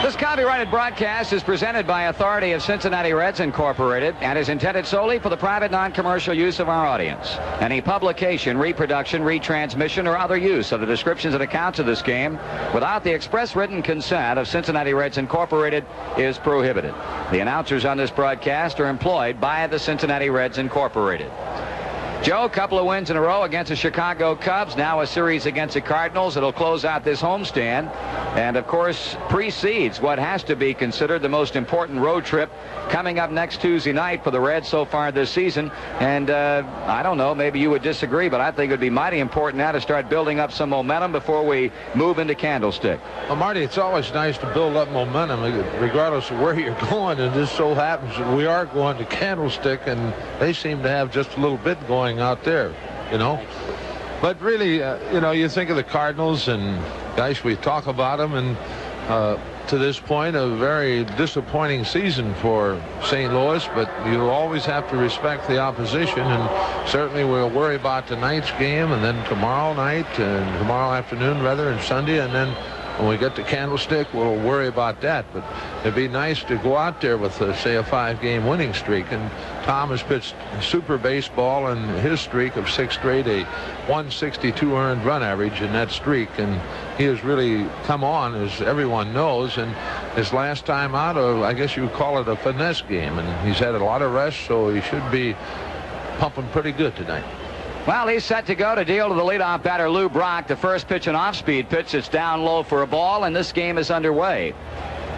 This copyrighted broadcast is presented by authority of Cincinnati Reds Incorporated and is intended solely for the private non-commercial use of our audience. Any publication, reproduction, retransmission, or other use of the descriptions and accounts of this game without the express written consent of Cincinnati Reds Incorporated is prohibited. The announcers on this broadcast are employed by the Cincinnati Reds Incorporated. Joe, a couple of wins in a row against the Chicago Cubs, now a series against the Cardinals. It'll close out this homestand and, of course, precedes what has to be considered the most important road trip coming up next Tuesday night for the Reds so far this season. And I don't know, maybe you would disagree, but I think it would be mighty important now to start building up some momentum before we move into Candlestick. Well, Marty, it's always nice to build up momentum regardless of where you're going, and this so happens that we are going to Candlestick, and they seem to have just a little bit going out there, you know. But really, you know, you think of the Cardinals, and guys, we talk about them, and to this point, a very disappointing season for St. Louis, but you always have to respect the opposition, and certainly we'll worry about tonight's game, and then tomorrow night, and tomorrow afternoon, rather, and Sunday, and then when we get to Candlestick, we'll worry about that. But it'd be nice to go out there with, say, a 5-game winning streak. And Tom has pitched super baseball in his streak of 6 straight, a 162 earned run average in that streak. And he has really come on, as everyone knows. And his last time out, I guess you would call it a finesse game. And he's had a lot of rest, so he should be pumping pretty good tonight. Well, he's set to go to deal to the leadoff batter, Lou Brock. The first pitch, an off-speed pitch. It's down low for a ball, and this game is underway.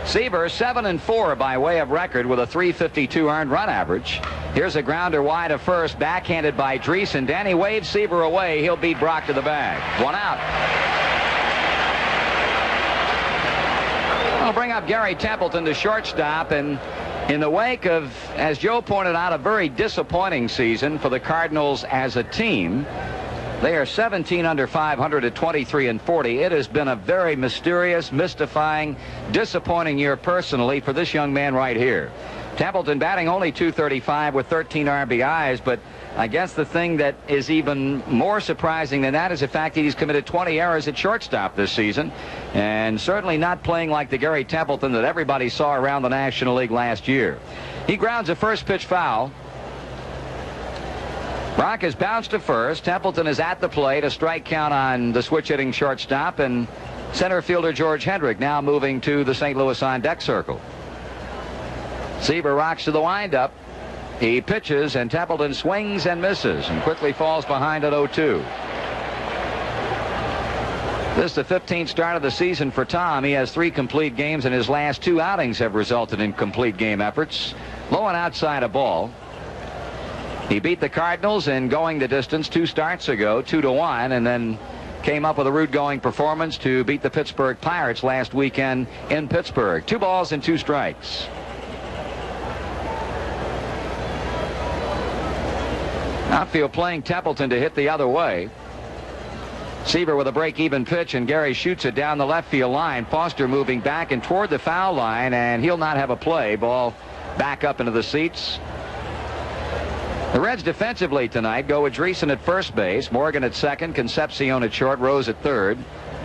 Seaver 7-4 by way of record with a 352 earned run average. Here's a grounder wide of first, backhanded by Dreesen. Danny waves Seaver away. He'll beat Brock to the bag. 1 out. I'll bring up Gary Templeton, the shortstop, and in the wake of, as Joe pointed out, a very disappointing season for the Cardinals as a team. They are 17 under 500 at 23-40. It has been a very mysterious, mystifying, disappointing year personally for this young man right here. Templeton batting only .235 with 13 RBIs, but I guess the thing that is even more surprising than that is the fact that he's committed 20 errors at shortstop this season, and certainly not playing like the Gary Templeton that everybody saw around the National League last year. He grounds a first pitch foul. Brock has bounced to first. Templeton is at the plate. A strike count on the switch-hitting shortstop, and center fielder George Hendrick now moving to the St. Louis on-deck circle. Seaver rocks to the windup. He pitches, and Templeton swings and misses and quickly falls behind at 0-2. This is the 15th start of the season for Tom. He has 3 complete games, and his last 2 outings have resulted in complete game efforts. Low and outside a ball. He beat the Cardinals in going the distance 2 starts ago, 2-1, and then came up with a route-going performance to beat the Pittsburgh Pirates last weekend in Pittsburgh. 2 balls and 2 strikes. Outfield playing Templeton to hit the other way. Seaver with a break-even pitch, and Gary shoots it down the left field line. Foster moving back and toward the foul line, and he'll not have a play. Ball back up into the seats. The Reds defensively tonight go with Dreesen at first base, Morgan at second, Concepcion at short, Rose at third,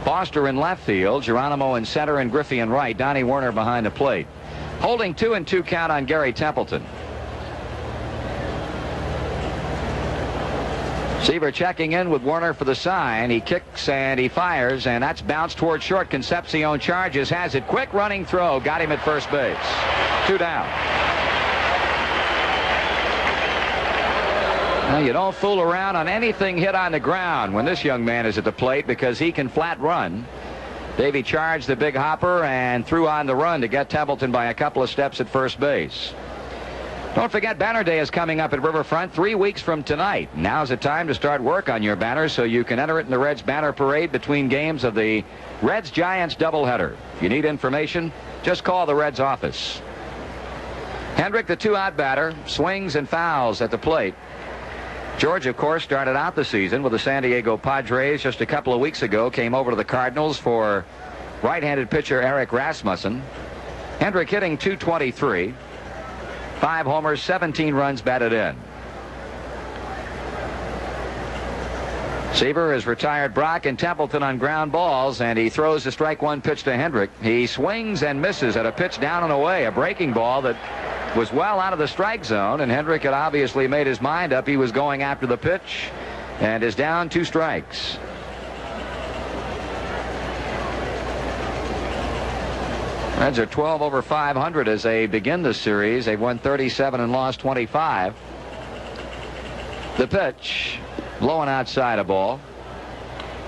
Foster in left field, Geronimo in center, and Griffey in right. Donnie Werner behind the plate. Holding 2-2 count on Gary Templeton. Seaver checking in with Werner for the sign. He kicks and he fires, and that's bounced toward short. Concepcion charges, has it. Quick running throw. Got him at first base. 2 down. Now, you don't fool around on anything hit on the ground when this young man is at the plate, because he can flat run. Davey charged the big hopper and threw on the run to get Templeton by a couple of steps at first base. Don't forget, Banner Day is coming up at Riverfront 3 weeks from tonight. Now's the time to start work on your banner so you can enter it in the Reds banner parade between games of the Reds-Giants doubleheader. If you need information, just call the Reds office. Hendrick, the 2-out batter, swings and fouls at the plate. George, of course, started out the season with the San Diego Padres just a couple of weeks ago, came over to the Cardinals for right-handed pitcher Eric Rasmussen. Hendrick hitting .223. 5 homers, 17 runs batted in. Seaver has retired Brock and Templeton on ground balls, and he throws the strike one pitch to Hendrick. He swings and misses at a pitch down and away, a breaking ball that was well out of the strike zone, and Hendrick had obviously made his mind up. He was going after the pitch and is down 2 strikes. Reds are 12 over 500 as they begin the series. They've won 37 and lost 25. The pitch, low and outside a ball.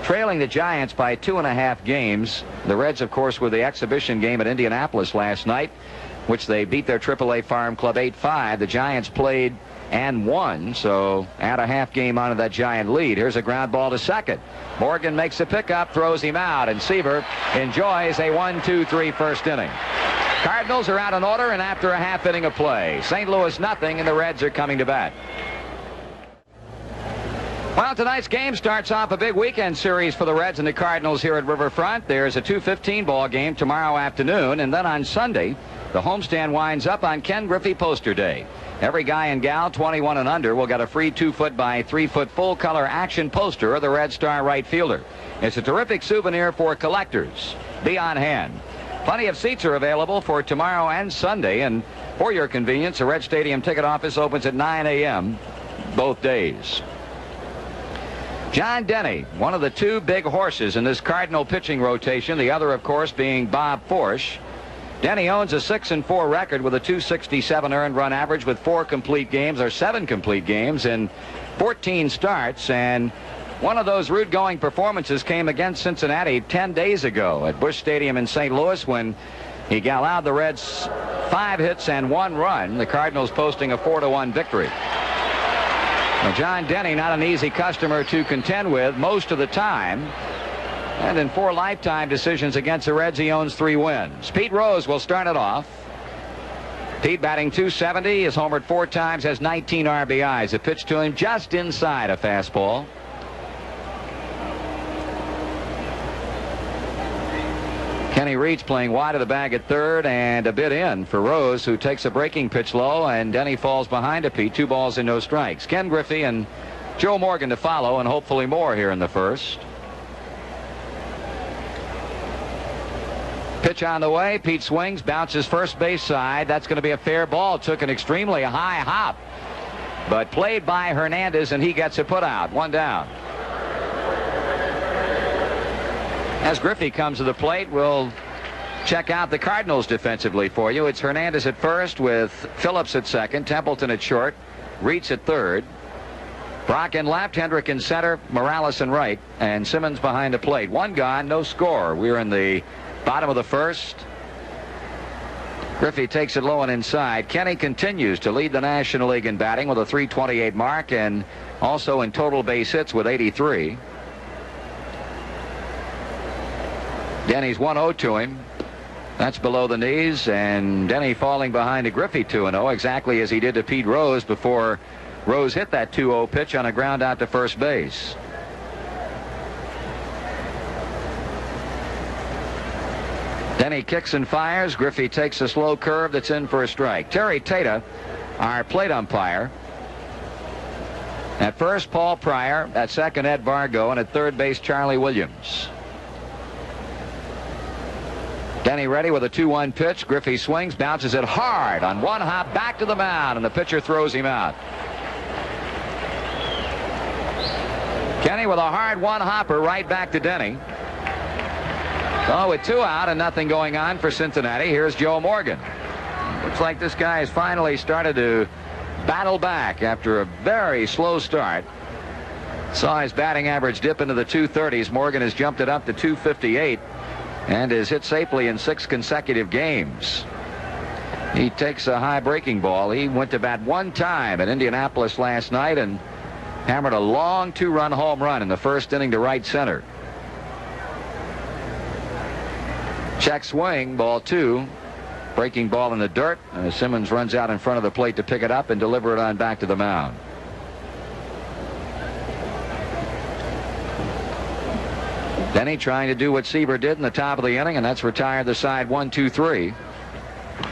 Trailing the Giants by 2.5 games. The Reds, of course, with the exhibition game at Indianapolis last night, which they beat their AAA Farm Club 8-5. The Giants played and won, so add a half game onto that Giant lead. Here's a ground ball to second. Morgan makes a pickup, throws him out, and Seaver enjoys a 1-2-3 first inning. Cardinals are out in order, and after a half inning of play, St. Louis nothing, and the Reds are coming to bat. Well, tonight's game starts off a big weekend series for the Reds and the Cardinals here at Riverfront. There's a 2:15 ball game tomorrow afternoon, and then on Sunday, the homestand winds up on Ken Griffey Poster Day. Every guy and gal 21 and under will get a free 2-foot by 3-foot full-color action poster of the Red Star right fielder. It's a terrific souvenir for collectors. Be on hand. Plenty of seats are available for tomorrow and Sunday, and for your convenience, the Red Stadium ticket office opens at 9 a.m. both days. John Denny, one of the 2 big horses in this Cardinal pitching rotation, the other, of course, being Bob Forsch. Denny owns a 6-4 record with a 267 earned run average with 4 complete games, or 7 complete games in 14 starts, and one of those route-going performances came against Cincinnati 10 days ago at Busch Stadium in St. Louis when he allowed the Reds 5 hits and 1 run, the Cardinals posting a 4-1 victory. Now, John Denny, not an easy customer to contend with most of the time. And in 4 lifetime decisions against the Reds, he owns 3 wins. Pete Rose will start it off. Pete batting .270, has homered 4 times, has 19 RBIs. A pitch to him just inside a fastball. Kenny Reeds playing wide of the bag at third and a bit in for Rose, who takes a breaking pitch low, and Denny falls behind to Pete. 2 balls and no strikes. Ken Griffey and Joe Morgan to follow, and hopefully more here in the first. Pitch on the way. Pete swings, bounces first base side. That's going to be a fair ball. Took an extremely high hop, but played by Hernandez, and he gets it put out. 1 down. As Griffey comes to the plate, we'll check out the Cardinals defensively for you. It's Hernandez at first with Phillips at second, Templeton at short, Reitz at third, Brock in left, Hendrick in center, Morales in right, and Simmons behind the plate. 1 gone, no score. We're in the bottom of the first. Griffey takes it low and inside. Kenny continues to lead the National League in batting with a .328 mark, and also in total base hits with 83. Denny's 1-0 to him. That's below the knees, and Denny falling behind to Griffey 2-0, exactly as he did to Pete Rose before Rose hit that 2-0 pitch on a ground out to first base. Denny kicks and fires. Griffey takes a slow curve that's in for a strike. Terry Tata, our plate umpire. At first, Paul Pryor. At second, Ed Vargo. And at third base, Charlie Williams. Denny ready with a 2-1 pitch. Griffey swings, bounces it hard on 1 hop back to the mound, and the pitcher throws him out. Kenny with a hard 1-hopper right back to Denny. So with 2 out and nothing going on for Cincinnati, here's Joe Morgan. Looks like this guy has finally started to battle back after a very slow start. Saw his batting average dip into the 230s. Morgan has jumped it up to 258 and is hit safely in 6 consecutive games. He takes a high breaking ball. He went to bat 1 time at Indianapolis last night and hammered a long 2-run home run in the first inning to right center. Check swing, ball 2. Breaking ball in the dirt. Simmons runs out in front of the plate to pick it up and deliver it on back to the mound. Denny trying to do what Seaver did in the top of the inning, and that's retire the side 1-2-3.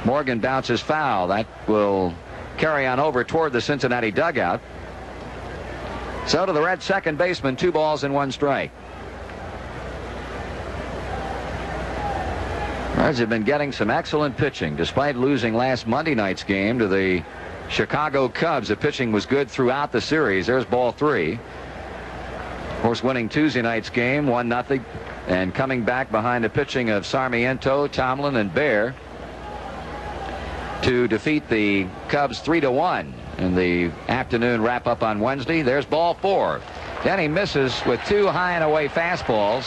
Morgan bounces foul. That will carry on over toward the Cincinnati dugout. So to the Reds' second baseman, 2 balls and 1 strike. Reds have been getting some excellent pitching despite losing last Monday night's game to the Chicago Cubs. The pitching was good throughout the series. There's ball 3. Of course, winning Tuesday night's game 1-0 and coming back behind the pitching of Sarmiento, Tomlin, and Bear to defeat the Cubs 3-1 in the afternoon wrap-up on Wednesday. There's ball 4. Denny misses with 2 high and away fastballs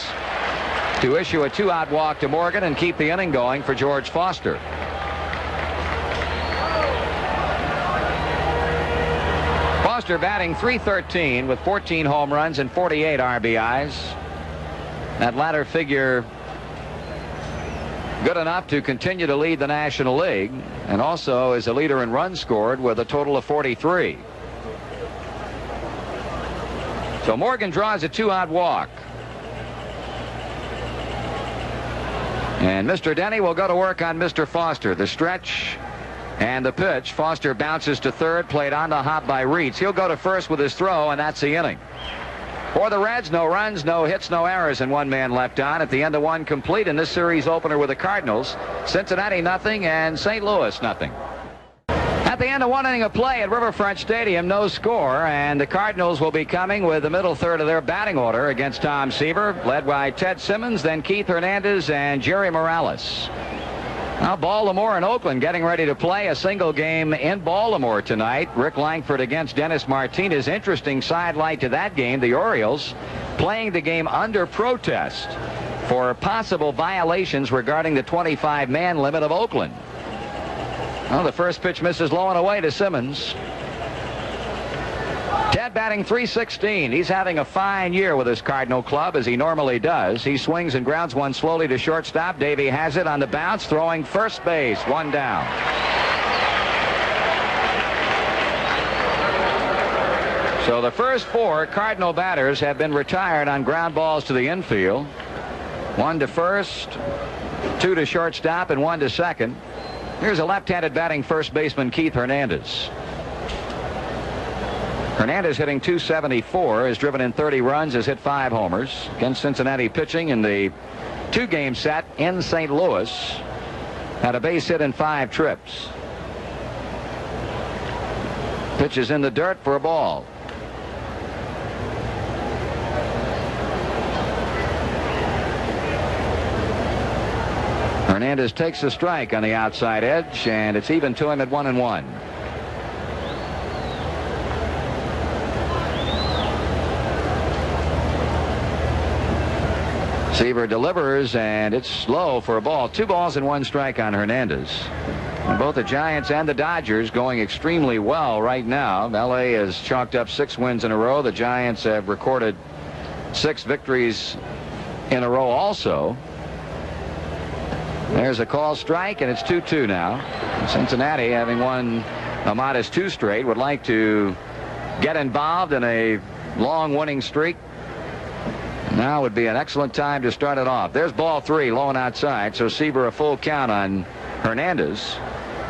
to issue a 2-out walk to Morgan and keep the inning going for George Foster. Foster batting .313 with 14 home runs and 48 RBIs. That latter figure good enough to continue to lead the National League, and also is a leader in runs scored with a total of 43. So Morgan draws a 2-out walk. And Mr. Denny will go to work on Mr. Foster. The stretch and the pitch. Foster bounces to third, played on the hop by Reitz. He'll go to first with his throw, and that's the inning. For the Reds, no runs, no hits, no errors, and 1 man left on at the end of 1 complete in this series opener with the Cardinals. Cincinnati nothing and St. Louis nothing. At the end of 1 inning of play at Riverfront Stadium, no score, and the Cardinals will be coming with the middle third of their batting order against Tom Seaver, led by Ted Simmons, then Keith Hernandez and Jerry Morales. Now Baltimore and Oakland getting ready to play a single game in Baltimore tonight. Rick Langford against Dennis Martinez. Interesting sidelight to that game. The Orioles playing the game under protest for possible violations regarding the 25-man limit of Oakland. Well, the first pitch misses low and away to Simmons. Ted batting .316. He's having a fine year with his Cardinal club, as he normally does. He swings and grounds one slowly to shortstop. Davey has it on the bounce, throwing first base, 1 down. So the first 4 Cardinal batters have been retired on ground balls to the infield. 1 to first, 2 to shortstop, and 1 to second. Here's a left-handed batting first baseman, Keith Hernandez. Hernandez hitting .274, has driven in 30 runs, has hit 5 homers. Against Cincinnati pitching in the 2-game set in St. Louis. Had a base hit in 5 trips. Pitch is in the dirt for a ball. Hernandez takes a strike on the outside edge, and it's even to him at 1-1. Seaver delivers, and it's low for a ball. 2 balls and 1 strike on Hernandez. And both the Giants and the Dodgers going extremely well right now. LA has chalked up 6 wins in a row. The Giants have recorded 6 victories in a row also. There's a call strike, and it's 2-2 now. Cincinnati, having won a modest 2 straight, would like to get involved in a long winning streak. Now would be an excellent time to start it off. There's ball 3, low and outside, so Seaver a full count on Hernandez.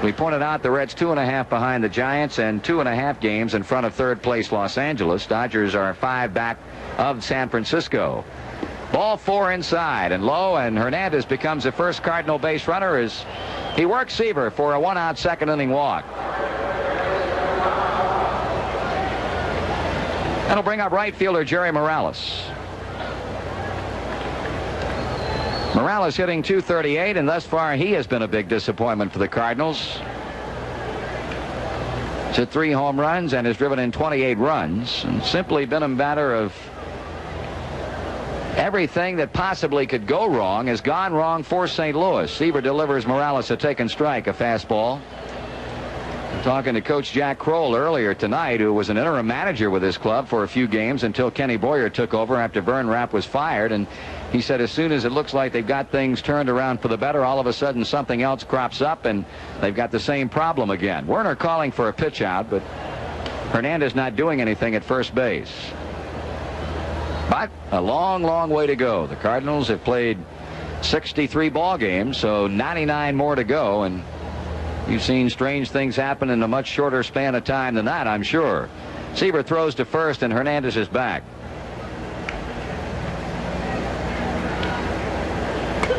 We pointed out the Reds 2.5 behind the Giants and 2.5 games in front of third place Los Angeles. Dodgers are 5 back of San Francisco. Ball 4 inside and low, and Hernandez becomes the first Cardinal base runner as he works Seaver for a 1-out second inning walk. That'll bring up right fielder Jerry Morales. Morales hitting .238, and thus far he has been a big disappointment for the Cardinals. He's hit 3 home runs and has driven in 28 runs, and simply been a matter of everything that possibly could go wrong has gone wrong for St. Louis. Seaver delivers Morales a taken strike, a fastball. I'm talking to Coach Jack Kroll earlier tonight, who was an interim manager with his club for a few games until Kenny Boyer took over after Vern Rapp was fired. And he said as soon as it looks like they've got things turned around for the better, all of a sudden something else crops up and they've got the same problem again. Werner calling for a pitch out, but Hernandez not doing anything at first base. But a long, long way to go. The Cardinals have played 63 ball games, so 99 more to go, and you've seen strange things happen in a much shorter span of time than that, I'm sure. Seaver throws to first, and Hernandez is back.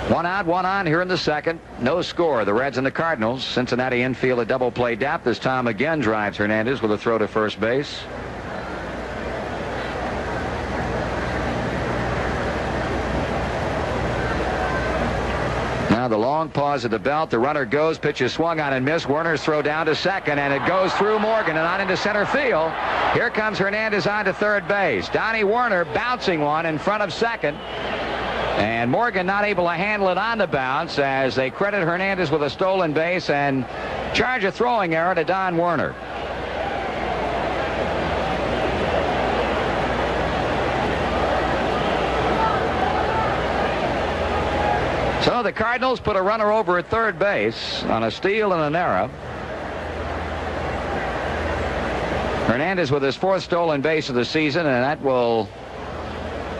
One out, one on here in the second. No score. The Reds and the Cardinals. Cincinnati infield a double play depth as Tom again drives Hernandez with a throw to first base. Now the long pause at the belt. The runner goes. Pitch is swung on and missed. Werner's throw down to second, and it goes through Morgan and on into center field. Here comes Hernandez on to third base. Donnie Werner bouncing one in front of second. And Morgan not able to handle it on the bounce as they credit Hernandez with a stolen base and charge a throwing error to Don Werner. So the Cardinals put a runner over at third base on a steal and an error. Hernandez with his fourth stolen base of the season, and that will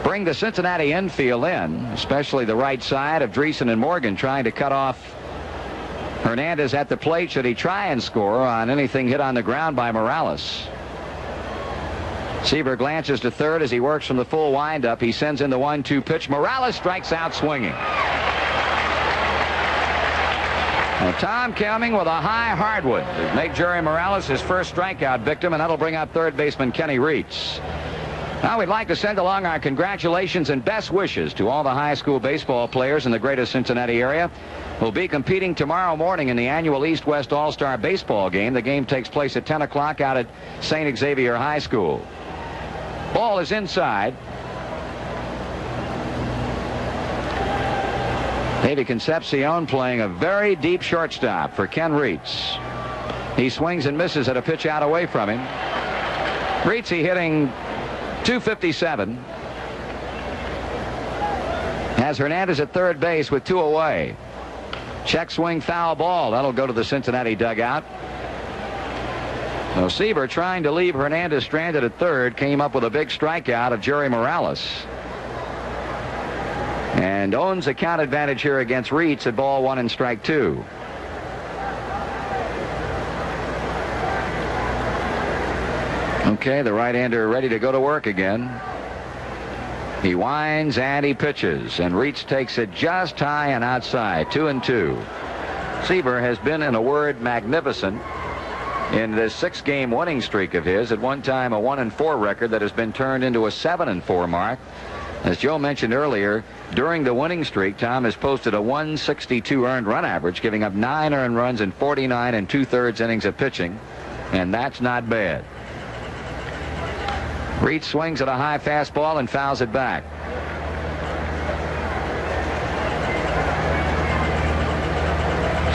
bring the Cincinnati infield in, especially the right side of Dreesen and Morgan trying to cut off Hernandez at the plate should he try and score on anything hit on the ground by Morales. Seaver glances to third as he works from the full windup. He sends in the 1-2 pitch. Morales strikes out swinging. Now, Tom coming with a high hardwood to make Jerry Morales his first strikeout victim, and that'll bring up third baseman Kenny Reitz. Now we'd like to send along our congratulations and best wishes to all the high school baseball players in the greater Cincinnati area who will be competing tomorrow morning in the annual East-West All-Star Baseball game. The game takes place at 10 o'clock out at St. Xavier High School. Ball is inside. Davey Concepcion playing a very deep shortstop for Ken Reitz. He swings and misses at a pitch out away from him. Reitz hitting .257. Has Hernandez at third base with 2 away. Check swing foul ball. That'll go to the Cincinnati dugout. So Seaver, trying to leave Hernandez stranded at third, came up with a big strikeout of Jerry Morales. And owns a count advantage here against Reitz at ball 1 and strike 2. Okay, the right-hander ready to go to work again. He winds and he pitches, and Reitz takes it just high and outside. 2-2. Seaver has been, in a word, magnificent in this 6-game winning streak of his. At one time, a 1-4 record that has been turned into a 7-4 mark. As Joe mentioned earlier, during the winning streak, Tom has posted a 162 earned run average, giving up 9 earned runs in 49 2/3 innings of pitching, and that's not bad. Reitz swings at a high fastball and fouls it back.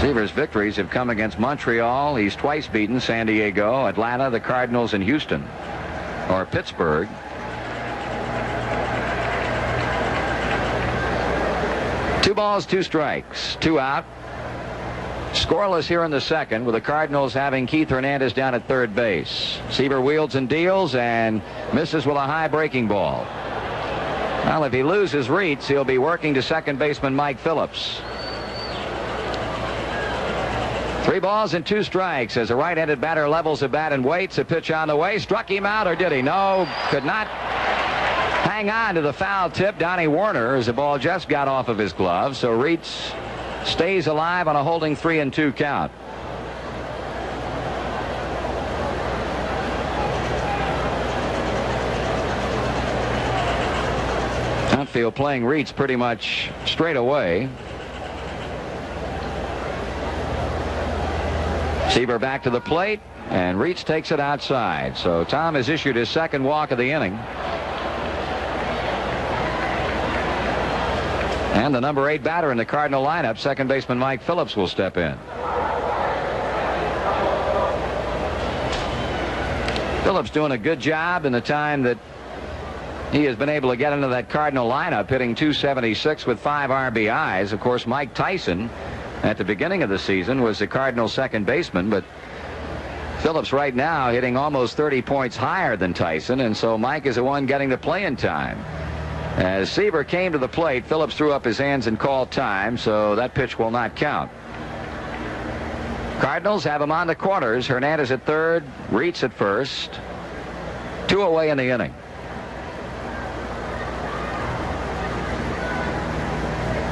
Seaver's victories have come against Montreal. He's twice beaten San Diego, Atlanta, the Cardinals, and Houston, or Pittsburgh. Two balls, 2 strikes, 2 out. Scoreless here in the second, with the Cardinals having Keith Hernandez down at third base. Seaver wheels and deals and misses with a high breaking ball. Well, if he loses Reitz, he'll be working to second baseman Mike Phillips. 3 balls and 2 strikes as a right-handed batter levels the bat and waits. A pitch on the way. Struck him out, or did he? No, could not hang on to the foul tip. Donnie Werner, as the ball just got off of his glove. So Reitz stays alive on a holding 3-2 count. Outfield playing Reitz pretty much straight away. Seaver back to the plate, and Reitz takes it outside. So Tom has issued his second walk of the inning. And the number 8 batter in the Cardinal lineup, second baseman Mike Phillips, will step in. Phillips doing a good job in the time that he has been able to get into that Cardinal lineup, hitting .276 with 5 RBIs. Of course, Mike Tyson at the beginning of the season was the Cardinal second baseman, but Phillips right now hitting almost 30 points higher than Tyson, and so Mike is the one getting the play-in time. As Seaver came to the plate, Phillips threw up his hands and called time, so that pitch will not count. Cardinals have him on the corners. Hernandez at third, Reitz at first. 2 away in the inning.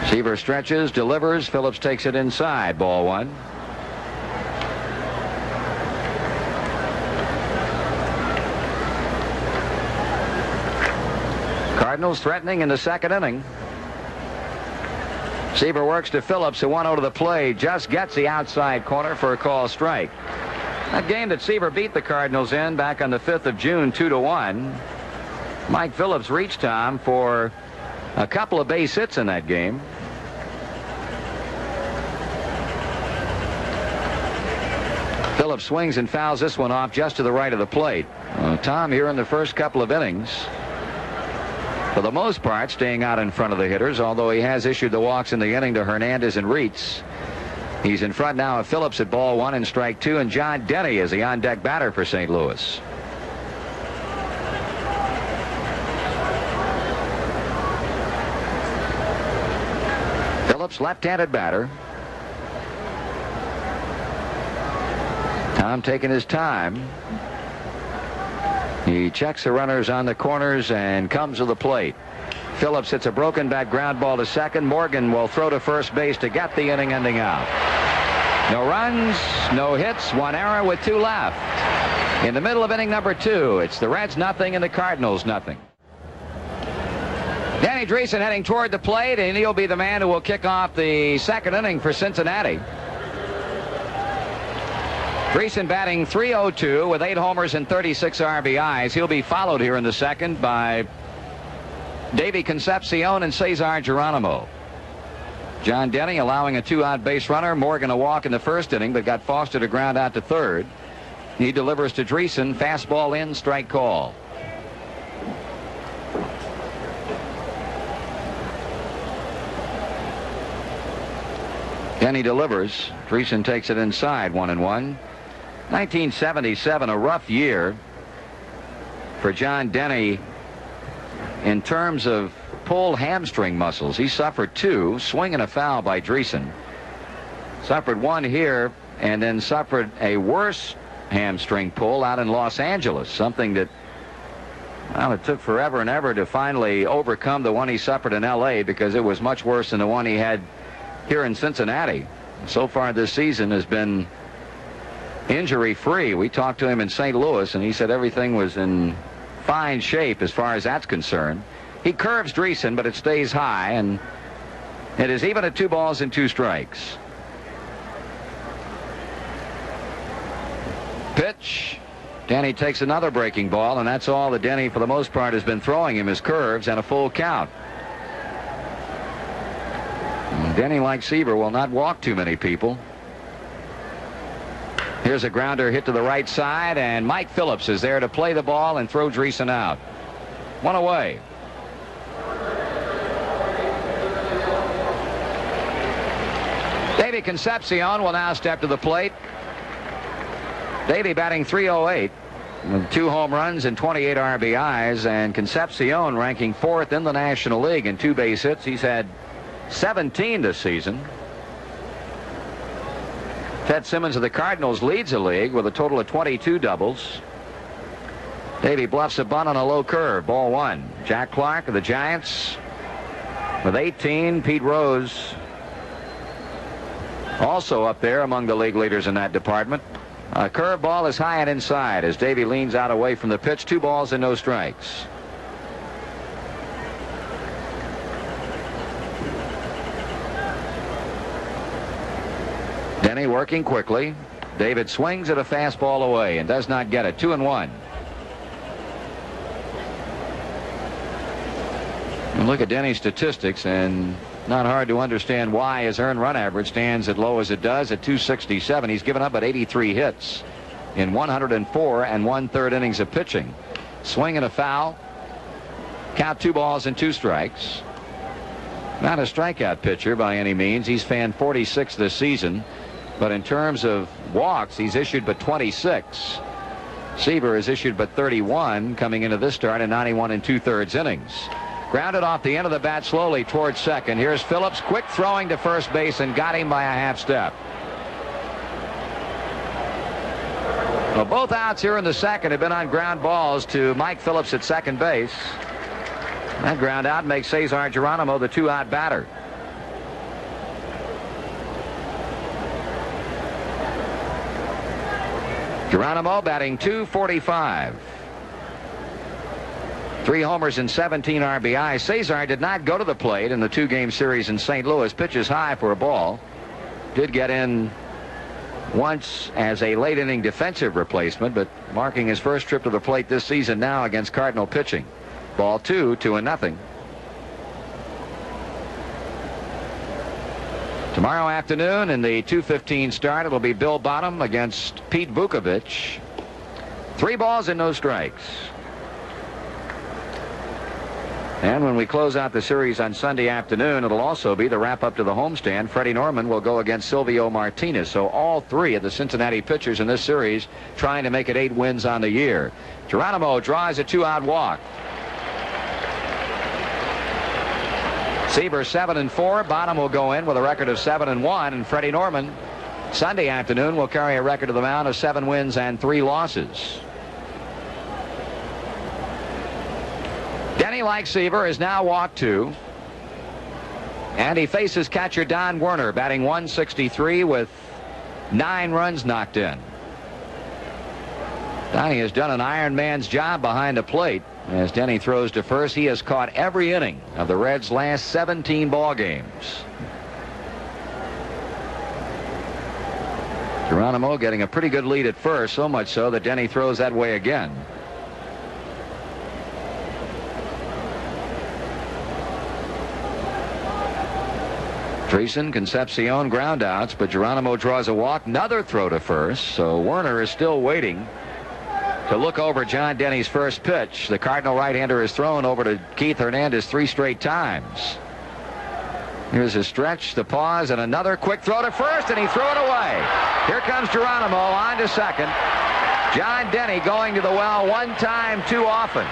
Seaver stretches, delivers. Phillips takes it inside. Ball 1. Cardinals threatening in the second inning. Seaver works to Phillips, who 1-0 to the plate. Just gets the outside corner for a call strike. That game that Seaver beat the Cardinals in back on the 5th of June, 2-1. Mike Phillips reached Tom for a couple of base hits in that game. Phillips swings and fouls this one off just to the right of the plate. Tom here in the first couple of innings, for the most part, staying out in front of the hitters, although he has issued the walks in the inning to Hernandez and Reitz. He's in front now of Phillips at ball 1 and strike 2, and John Denny is the on-deck batter for St. Louis. Phillips, left-handed batter. Tom taking his time. He checks the runners on the corners and comes to the plate. Phillips hits a broken back ground ball to second. Morgan will throw to first base to get the inning ending out. No runs, no hits, 1 error with 2 left. In the middle of inning number 2, it's the Reds nothing and the Cardinals nothing. Danny Dreesen heading toward the plate, and he'll be the man who will kick off the second inning for Cincinnati. Dreesen batting .302 with 8 homers and 36 RBIs. He'll be followed here in the second by Davey Concepcion and Cesar Geronimo. John Denny allowing a 2-out base runner. Morgan a walk in the first inning, but got Foster to ground out to third. He delivers to Dreesen. Fastball in, strike call. Denny delivers. Dreesen takes it inside, 1-1. 1977, a rough year for John Denny in terms of pulled hamstring muscles. He suffered 2, swing and a foul by Dreesen. Suffered 1 here, and then suffered a worse hamstring pull out in Los Angeles, something that, well, it took forever and ever to finally overcome the one he suffered in L.A. because it was much worse than the one he had here in Cincinnati. So far this season has been injury-free. We talked to him in St. Louis, and he said everything was in fine shape as far as that's concerned. He curves Dreesen, but it stays high, and it is even at 2 balls and 2 strikes. Pitch. Denny takes another breaking ball, and that's all that Denny, for the most part, has been throwing him, is curves and a full count. And Denny, like Seaver, will not walk too many people. Here's a grounder hit to the right side, and Mike Phillips is there to play the ball and throw Dreesen out. 1 away. Davey Concepcion will now step to the plate. Davey batting .308 with 2 home runs and 28 RBIs, and Concepcion ranking 4th in the National League in 2 base hits. He's had 17 this season. Ted Simmons of the Cardinals leads the league with a total of 22 doubles. Davey bluffs a bunt on a low curve. Ball 1. Jack Clark of the Giants with 18. Pete Rose also up there among the league leaders in that department. A curve ball is high and inside as Davey leans out away from the pitch. 2 balls and no strikes. Denny working quickly. David swings at a fastball away and does not get it. 2-1. And look at Denny's statistics, and not hard to understand why his earned run average stands as low as it does at 267. He's given up at 83 hits in 104 1/3 innings of pitching. Swing and a foul. Count 2 balls and 2 strikes. Not a strikeout pitcher by any means. He's fanned 46 this season. But in terms of walks, he's issued but 26. Seaver has issued but 31 coming into this start in 91 2/3 innings. Grounded off the end of the bat slowly towards second. Here's Phillips, quick throwing to first base, and got him by a half step. Well, both outs here in the second have been on ground balls to Mike Phillips at second base. That ground out makes Cesar Geronimo the 2-out batter. Geronimo batting .245. 3 homers and 17 RBI. Cesar did not go to the plate in the 2-game series in St. Louis. Pitches high for a ball. Did get in once as a late inning defensive replacement, but marking his first trip to the plate this season now against Cardinal pitching. Ball 2, 2-0. Tomorrow afternoon in the 2:15 start, it'll be Bill Bottom against Pete Vukovich. 3 balls and no strikes. And when we close out the series on Sunday afternoon, it'll also be the wrap-up to the homestand. Freddie Norman will go against Silvio Martinez. So all 3 of the Cincinnati pitchers in this series trying to make it 8 wins on the year. Geronimo draws a 2-out walk. Seaver 7-4. Bottom will go in with a record of 7-1. And Freddie Norman, Sunday afternoon, will carry a record to the mound of 7 wins and 3 losses. Denny, like Seaver, is now walked 2. And he faces catcher Don Werner, batting .163 with 9 runs knocked in. Donnie has done an Iron Man's job behind the plate. As Denny throws to first, he has caught every inning of the Reds' last 17 ball games. Geronimo getting a pretty good lead at first, so much so that Denny throws that way again. Treason, Concepcion ground outs, but Geronimo draws a walk. Another throw to first, so Werner is still waiting to look over John Denny's first pitch. The Cardinal right-hander has thrown over to Keith Hernandez 3 straight times. Here's a stretch, the pause, and another quick throw to first, and he threw it away. Here comes Geronimo on to second. John Denny going to the well one time too often.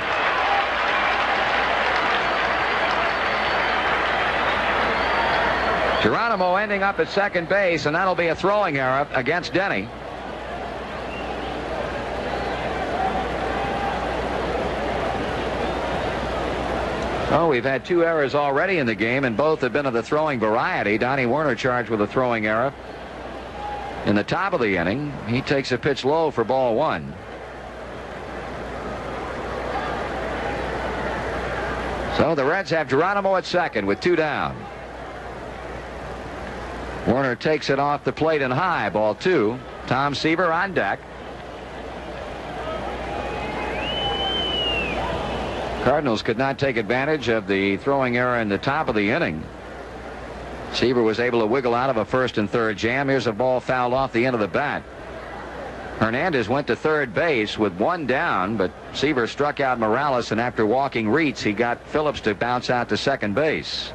Geronimo ending up at second base, and that'll be a throwing error against Denny. Oh, we've had 2 errors already in the game, and both have been of the throwing variety. Donnie Werner charged with a throwing error in the top of the inning. He takes a pitch low for ball 1. So the Reds have Geronimo at second with 2 down. Werner takes it off the plate and high, ball 2. Tom Seaver on deck. Cardinals could not take advantage of the throwing error in the top of the inning. Seaver was able to wiggle out of a first and third jam. Here's a ball fouled off the end of the bat. Hernandez went to third base with 1 down, but Seaver struck out Morales, and after walking Reitz, he got Phillips to bounce out to second base.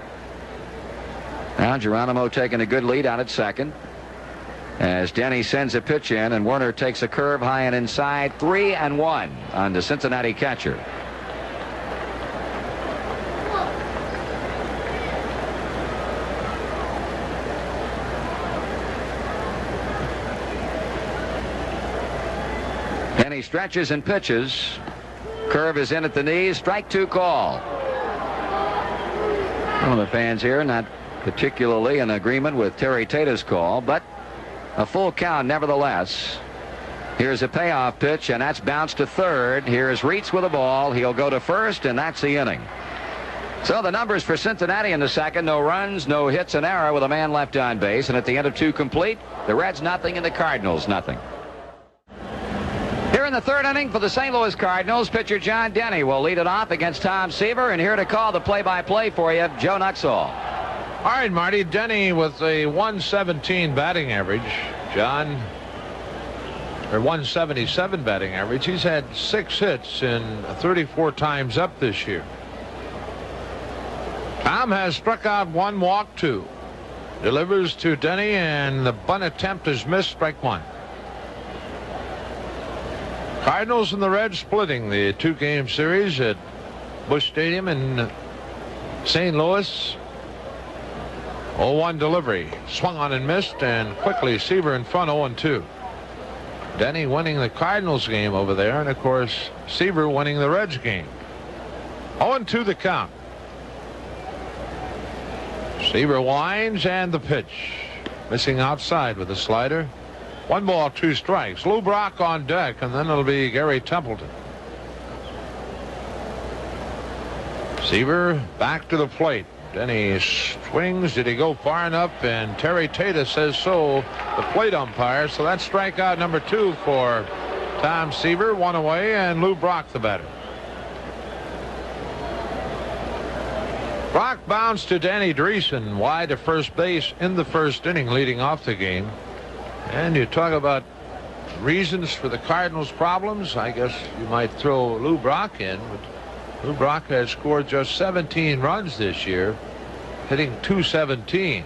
Now Geronimo taking a good lead out at second as Denny sends a pitch in, and Werner takes a curve high and inside. 3-1 on the Cincinnati catcher. Denny stretches and pitches. Curve is in at the knees. Strike 2 call. One of the fans here not particularly in agreement with Terry Tata's call, but a full count nevertheless. Here's a payoff pitch, and that's bounced to third. Here's Reitz with a ball. He'll go to first, and that's the inning. So the numbers for Cincinnati in the second: no runs, no hits, an error with a man left on base, and at the end of 2 complete, the Reds nothing and the Cardinals nothing. Here in the third inning for the St. Louis Cardinals, pitcher John Denny will lead it off against Tom Seaver, and here to call the play-by-play for you, Joe Nuxall. All right, Marty. Denny with a 117 batting average. John, or 177 batting average. He's had 6 hits in 34 times up this year. Tom has struck out 1, walked 2. Delivers to Denny, and the bunt attempt is missed. Strike 1. Cardinals and the Reds splitting the 2-game series at Busch Stadium in St. Louis. 0-1 delivery. Swung on and missed, and quickly Seaver in front, 0-2. Denny winning the Cardinals game over there, and of course Seaver winning the Reds game. 0-2 the count. Seaver winds, and the pitch. Missing outside with a slider. 1 ball, 2 strikes. Lou Brock on deck, and then it'll be Gary Templeton. Seaver back to the plate. Denny swings. Did he go far enough? And Terry Tata says so, the plate umpire. So that's strikeout number 2 for Tom Seaver. 1 away, and Lou Brock the batter. Brock bounced to Danny Dreesen wide to first base in the first inning, leading off the game. And you talk about reasons for the Cardinals' problems. I guess you might throw Lou Brock in, but Lou Brock has scored just 17 runs this year, hitting .217.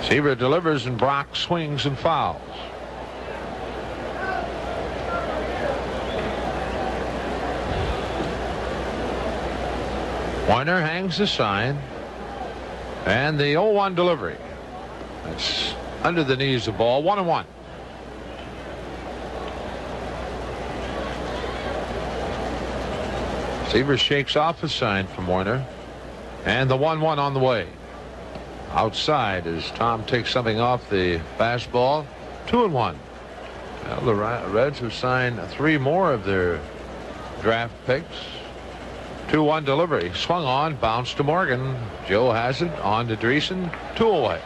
Seaver delivers, and Brock swings and fouls. Warner hangs the sign, and the 0-1 delivery. That's under the knees of ball. 1-1. Seaver shakes off a sign from Warner, and the 1-1 on the way. Outside as Tom takes something off the fastball. 2-1. Well, the Reds have signed 3 more of their draft picks. 2-1 delivery. Swung on, bounced to Morgan. Joe has it, on to Dreesen. 2 away.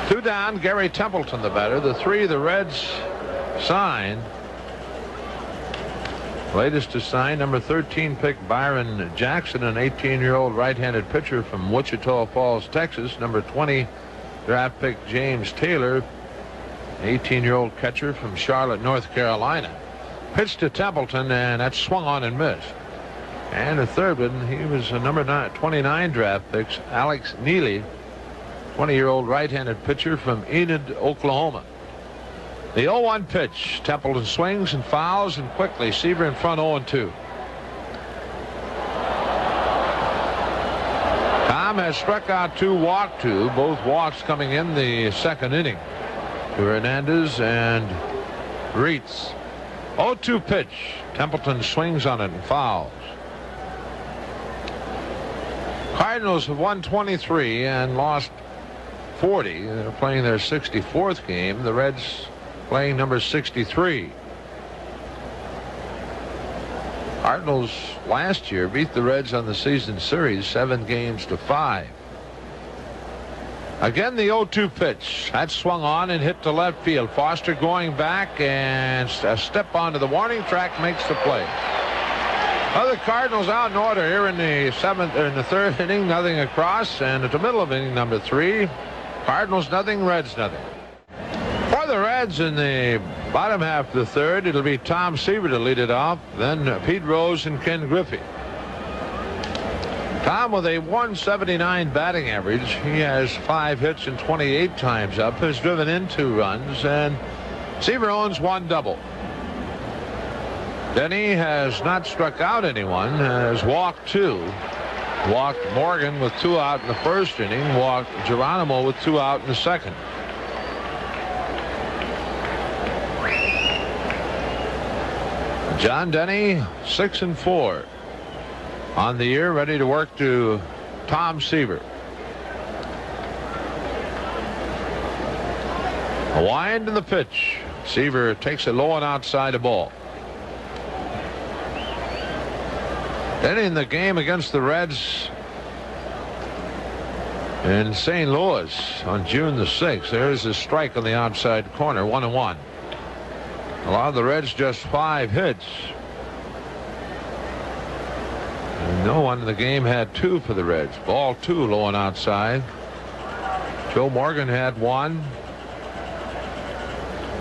2 down. Gary Templeton the batter. The 3 the Reds signed. Latest to sign, number 13 pick Byron Jackson, an 18-year-old right-handed pitcher from Wichita Falls, Texas. Number 20 draft pick James Taylor, an 18-year-old catcher from Charlotte, North Carolina. Pitch to Templeton, and that's swung on and missed. And the third one, he was a number 29 draft picks, Alex Neely, 20-year-old right-handed pitcher from Enid, Oklahoma. The 0-1 pitch. Templeton swings and fouls, and quickly Seaver in front 0-2. Tom has struck out 2, walked 2, both walks coming in the second inning to Hernandez and Reitz. 0-2 pitch. Templeton swings on it and fouls. Cardinals have won 23 and lost 40. They're playing their 64th game. The Reds playing number 63. Cardinals last year beat the Reds on the season series 7-5. Again, the 0-2 pitch. That swung on and hit to left field. Foster going back, and a step onto the warning track makes the play. Other Cardinals out in order here in the third inning. Nothing across, and at the middle of inning number 3, Cardinals nothing, Reds nothing. For the Reds in the bottom half of the third, it'll be Tom Seaver to lead it off, then Pete Rose and Ken Griffey. Tom with a .179 batting average. He has 5 hits and 28 times up, has driven in 2 runs, and Seaver owns 1 double. Denny has not struck out anyone, has walked 2. Walked Morgan with 2 out in the first inning, walked Geronimo with 2 out in the second. John Denny 6-4 on the year, ready to work to Tom Seaver. A wind in the pitch. Seaver takes it low and outside the ball. Then in the game against the Reds in St. Louis on June the 6th, there's a strike on the outside corner, 1-1. A lot of the Reds just 5 hits. And no one in the game had 2 for the Reds. Ball 2, low and outside. Joe Morgan had 1.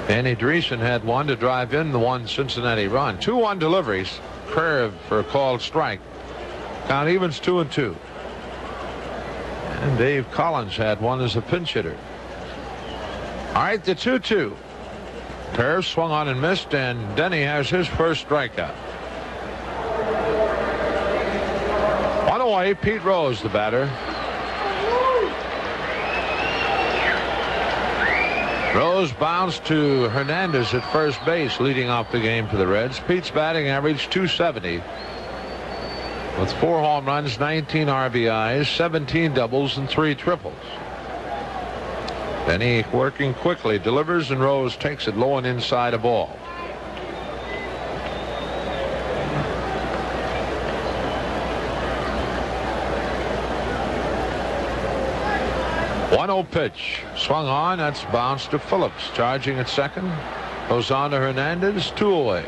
Danny Dreesen had 1 to drive in the 1 Cincinnati run. 2-1 deliveries. Curve for a called strike. Count evens 2-2. And Dave Collins had 1 as a pinch hitter. All right, the 2-2. Curve swung on and missed, and Denny has his first strikeout. 1 away, Pete Rose, the batter. Rose bounced to Hernandez at first base, leading off the game for the Reds. Pete's batting average .270 with 4 home runs, 19 RBIs, 17 doubles, and 3 triples. Benny working quickly, delivers, and Rose takes it low and inside a ball. One-0 pitch. Swung on. That's bounced to Phillips. Charging at second. Goes on to Hernandez. 2 away.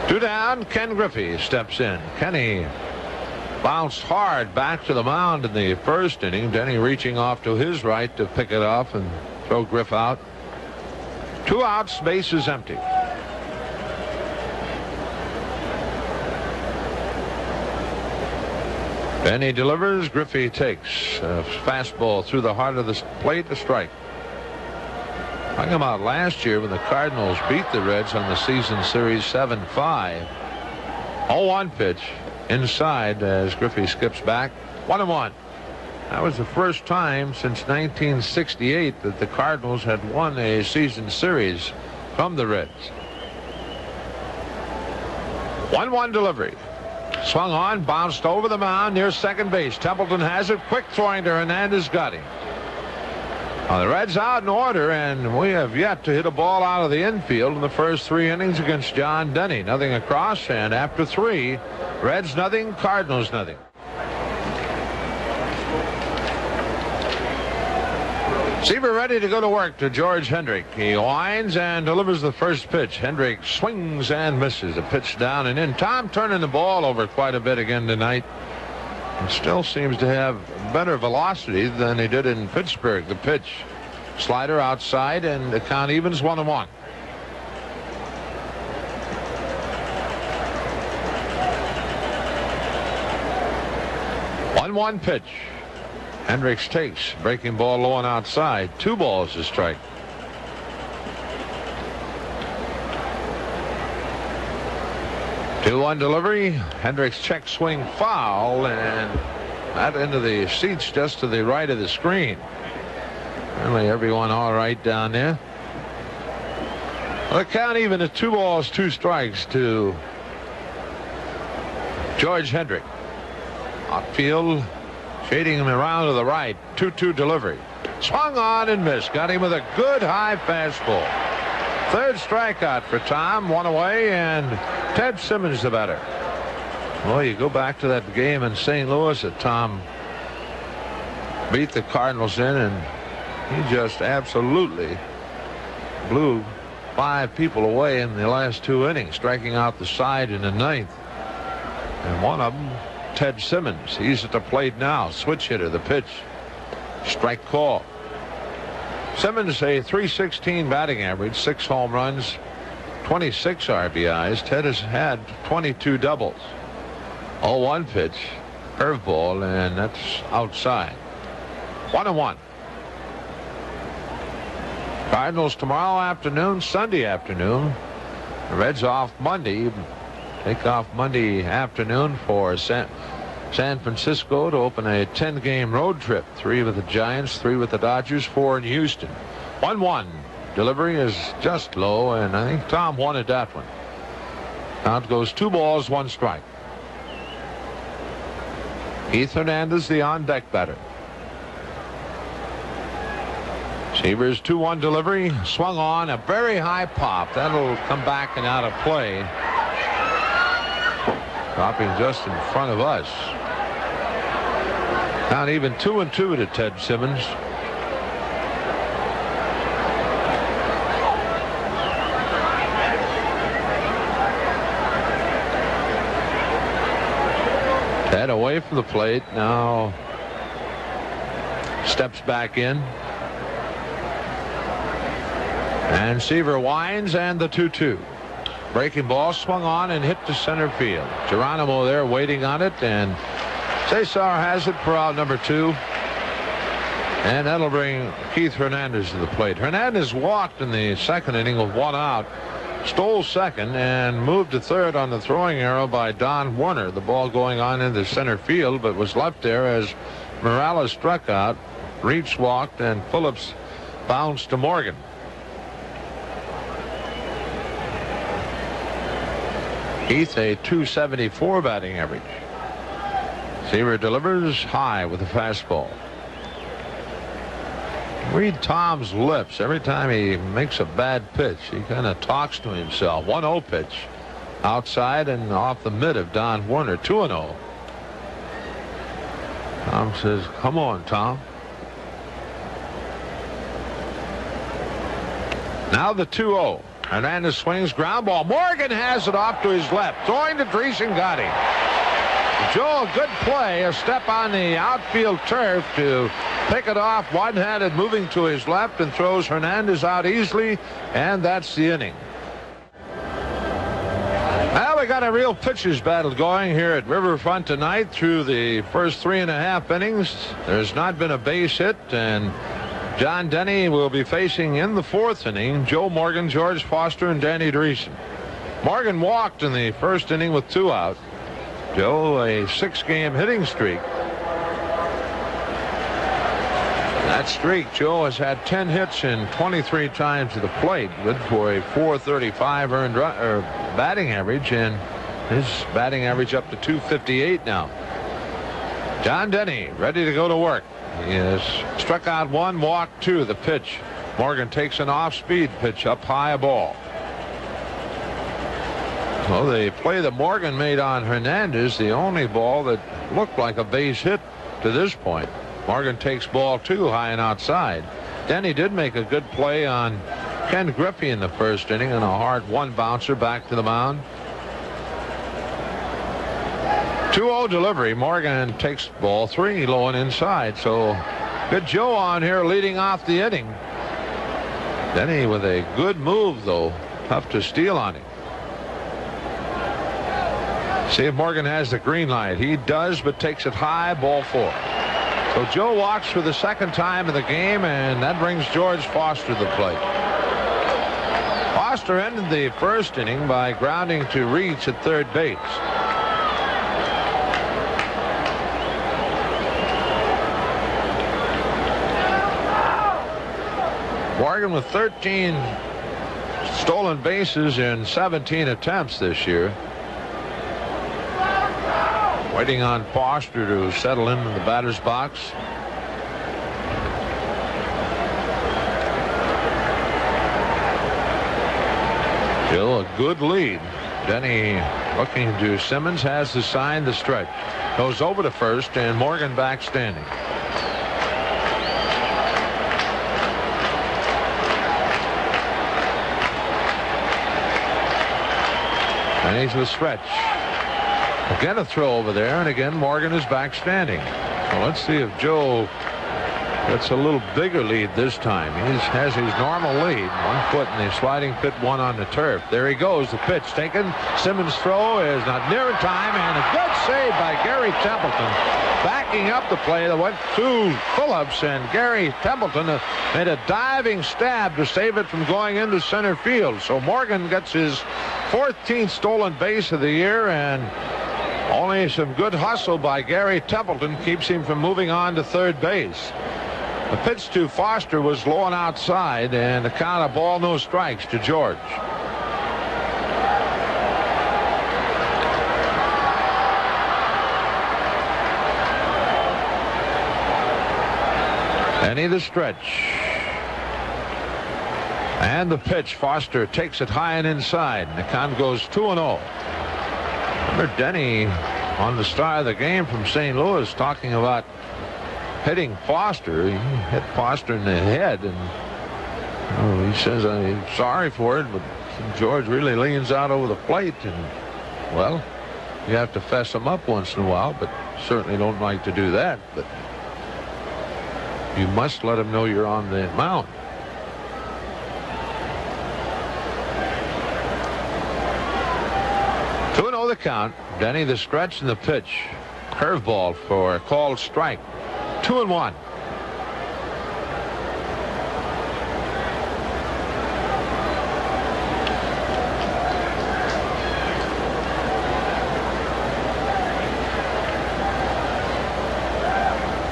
2 down. Ken Griffey steps in. Kenny bounced hard back to the mound in the first inning. Denny reaching off to his right to pick it off and throw Griff out. 2 outs. Base is empty. Benny delivers. Griffey takes a fastball through the heart of the plate, a strike. Talking about last year when the Cardinals beat the Reds on the season series 7-5. 0-1 pitch inside as Griffey skips back. 1-1. That was the first time since 1968 that the Cardinals had won a season series from the Reds. 1-1 delivery. Swung on, bounced over the mound near second base. Templeton has it. Quick throwing to Hernandez. Got him. Well, the Reds out in order, and we have yet to hit a ball out of the infield in the first 3 innings against John Denny. Nothing across, and after 3, Reds nothing, Cardinals nothing. Seaver ready to go to work to George Hendrick. He winds and delivers the first pitch. Hendrick swings and misses. A pitch down and in. Tom turning the ball over quite a bit again tonight. And still seems to have better velocity than he did in Pittsburgh. The pitch. Slider outside, and the count evens 1-1. One pitch. Hendricks takes. Breaking ball low and outside. 2 balls to strike. Two-one delivery. Hendricks check swing foul, and that into the seats just to the right of the screen. Really everyone all right down there. Well, the count even at 2 balls, 2 strikes to George Hendrick. Outfield. Shading him around to the right. 2-2 delivery. Swung on and missed. Got him with a good high fastball. 3rd strikeout for Tom. 1 away, and Ted Simmons the batter. Well, you go back to that game in St. Louis that Tom beat the Cardinals in, and he just absolutely blew 5 people away in the last 2 innings, striking out the side in the 9th. And one of them, Ted Simmons. He's at the plate now. Switch hitter. The pitch. Strike call. Simmons a .316 batting average, 6 home runs, 26 RBIs. Ted has had 22 doubles. 0-1 pitch. Curveball, and that's outside. 1-1. Cardinals tomorrow afternoon, Sunday afternoon. The Reds off Monday. Take off Monday afternoon for San Francisco to open a 10-game road trip. 3 with the Giants, 3 with the Dodgers, 4 in Houston. 1-1. Delivery is just low, and I think Tom wanted that one. Count goes 2 balls, 1 strike. Keith Hernandez, the on-deck batter. Seaver's 2-1 delivery. Swung on, a very high pop. That'll come back and out of play. Dropping just in front of us. Not even 2-2 to Ted Simmons. Ted away from the plate. Now steps back in. And Seaver winds, and the 2-2. Breaking ball swung on and hit to center field. Geronimo there waiting on it, and Cesar has it for out number 2. And that'll bring Keith Hernandez to the plate. Hernandez walked in the 2nd inning with 1 out. Stole second and moved to third on the throwing arrow by Don Warner. The ball going on into center field, but was left there as Morales struck out, Reach walked, and Phillips bounced to Morgan. Heath a .274 batting average. Seaver delivers high with a fastball. Read Tom's lips every time he makes a bad pitch. He kind of talks to himself. 1-0 pitch outside and off the mid of Don Werner. 2-0. Tom says, come on, Tom. Now the 2-0. Hernandez swings, ground ball. Morgan has it off to his left. Throwing to Dreesen, got him. Joe, a good play. A step on the outfield turf to pick it off one-handed, moving to his left, and throws Hernandez out easily, and that's the inning. Well, we got a real pitcher's battle going here at Riverfront tonight through the first 3.5 innings. There's not been a base hit, and John Denny will be facing in the 4th inning Joe Morgan, George Foster, and Danny Dreesen. Morgan walked in the first inning with 2 out. Joe, a 6-game hitting streak. That streak, Joe has had 10 hits in 23 times to the plate. Good for a .435 earned batting average, and his batting average up to .258 now. John Denny ready to go to work. He has struck out 1, walked 2. The pitch. Morgan takes an off-speed pitch up high, a ball. Well, the play that Morgan made on Hernandez, the only ball that looked like a base hit to this point. Morgan takes ball 2 high and outside. Denny did make a good play on Ken Griffey in the first inning on a hard 1 bouncer back to the mound. 2-0 delivery. Morgan takes ball 3 low and inside. So good Joe on here leading off the inning. Denny with a good move, though. Tough to steal on him. See if Morgan has the green light. He does, but takes it high, ball 4. So Joe walks for the 2nd time in the game, and that brings George Foster to the plate. Foster ended the first inning by grounding to Reach at third base. Morgan with 13 stolen bases in 17 attempts this year. Waiting on Foster to settle in the batter's box. Still a good lead. Denny looking to Simmons, has the sign, the stretch. Goes over to first, and Morgan back standing. And he's the stretch. Again a throw over there, and again Morgan is back standing. Well, let's see if Joe gets a little bigger lead this time. He has his normal lead. 1 foot in the sliding pit, 1 on the turf. There he goes. The pitch taken. Simmons' throw is not near in time, and a good save by Gary Templeton. Backing up the play that went to Phillips, and Gary Templeton made a diving stab to save it from going into center field. So Morgan gets his 14th stolen base of the year, and only some good hustle by Gary Templeton keeps him from moving on to third base. The pitch to Foster was low and outside, and the count of ball, no strikes to George. Denny the stretch. And the pitch. Foster takes it high and inside. And the count goes 2-0. Remember Denny on the start of the game from St. Louis talking about hitting Foster. He hit Foster in the head, and he says, I'm sorry for it, but George really leans out over the plate, and well, you have to fess him up once in a while, but certainly don't like to do that. But you must let him know you're on the mound. The count. Denny the stretch and the pitch. Curveball for a called strike. 2-1.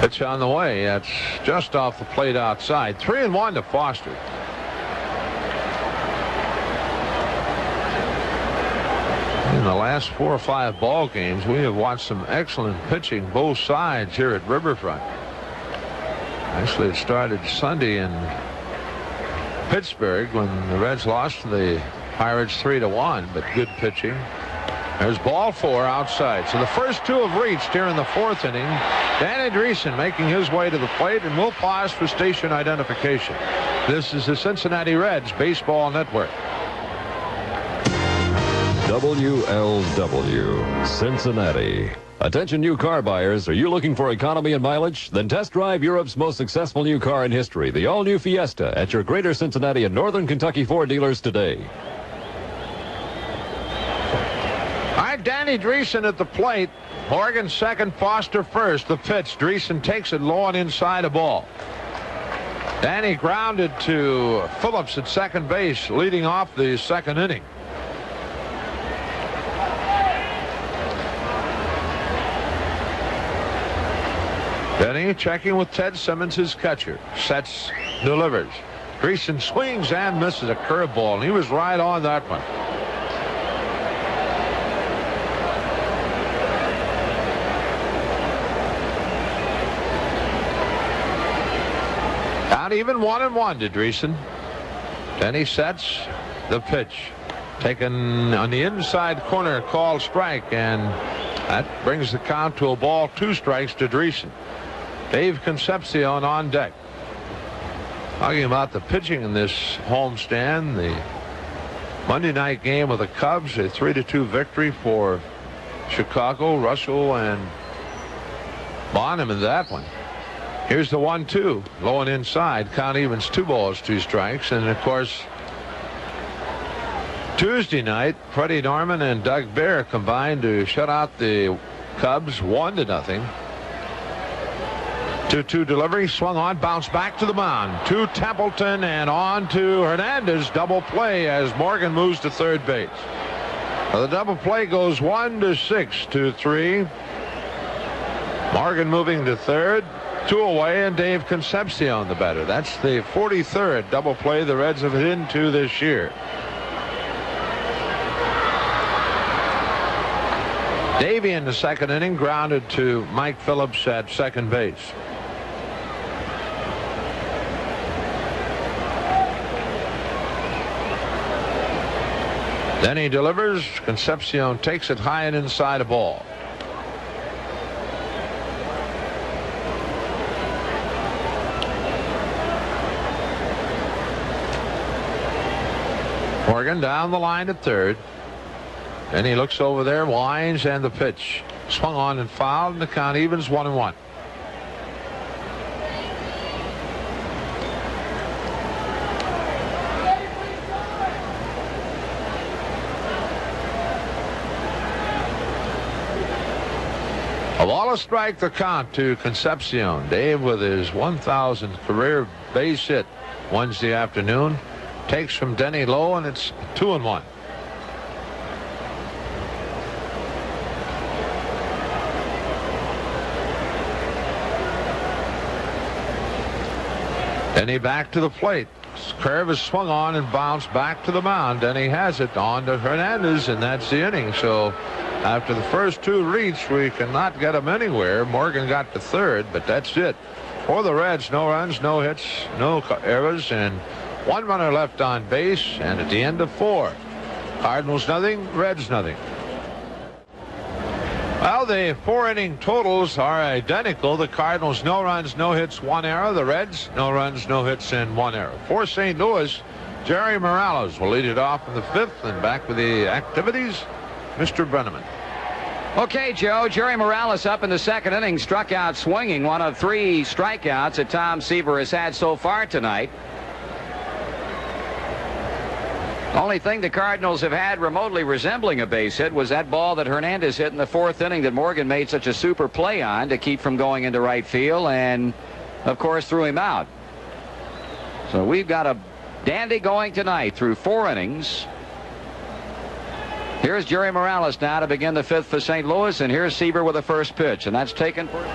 Pitch on the way. That's just off the plate outside. 3-1 to Foster. In the last 4 or 5 ball games, we have watched some excellent pitching both sides here at Riverfront. Actually, it started Sunday in Pittsburgh when the Reds lost to the Pirates 3-1, but good pitching. There's ball 4 outside. So the first 2 have reached here in the 4th inning. Danny Dreesen making his way to the plate, and we'll pause for station identification. This is the Cincinnati Reds Baseball Network. WLW, Cincinnati. Attention new car buyers, are you looking for economy and mileage? Then test drive Europe's most successful new car in history, the all-new Fiesta, at your Greater Cincinnati and Northern Kentucky Ford dealers today. All right, Danny Dreesen at the plate. Morgan second, Foster first. The pitch. Dreesen takes it low and inside a ball. Danny grounded to Phillips at second base, leading off the 2nd inning. Denny checking with Ted Simmons, his catcher. Sets, delivers. Dreesen swings and misses a curveball, and he was right on that one. Not even 1-1 to Dreesen. Denny sets the pitch. Taken on the inside corner, called strike, and that brings the count to a ball, 2 strikes to Dreesen. Dave Concepcion on deck. Talking about the pitching in this homestand, the Monday night game with the Cubs, a 3-2 victory for Chicago. Russell and Bonham in that one. Here's the 1-2, low and inside. Count evens, 2 balls, 2 strikes. And of course, Tuesday night, Freddie Norman and Doug Bear combined to shut out the Cubs 1-0. 2-2 delivery, swung on, bounced back to the mound. To Templeton and on to Hernandez. Double play as Morgan moves to third base. The double play goes 1-6 to 3. Morgan moving to third. 2 away, and Dave Concepcion the batter. That's the 43rd double play the Reds have hit into this year. Davey in the 2nd inning grounded to Mike Phillips at second base. Then he delivers. Concepcion takes it high and inside a ball. Morgan down the line at third. Then he looks over there, winds, and the pitch. Swung on and fouled, and the count evens 1-1. A ball, a strike, the count to Concepcion. Dave with his 1,000th career base hit Wednesday afternoon. Takes from Denny low, and it's 2-1. Denny back to the plate. Curve is swung on and bounced back to the mound. Denny has it on to Hernandez, and that's the inning. So after the first 2 reach, we cannot get them anywhere. Morgan got to third, but that's it. For the Reds, no runs, no hits, no errors, and 1 runner left on base, and at the end of 4. Cardinals nothing, Reds nothing. Well, the 4-inning totals are identical. The Cardinals, no runs, no hits, 1 error. The Reds, no runs, no hits, and 1 error. For St. Louis, Jerry Morales will lead it off in the 5th, and back with the activities, Mr. Brenneman. Okay, Joe. Jerry Morales up in the 2nd inning, struck out swinging, one of 3 strikeouts that Tom Seaver has had so far tonight. Only thing the Cardinals have had remotely resembling a base hit was that ball that Hernandez hit in the 4th inning that Morgan made such a super play on to keep from going into right field, and of course threw him out. So we've got a dandy going tonight through 4 innings. Here's Jerry Morales now to begin the 5th for St. Louis, and here's Seaver with the first pitch, and that's taken for...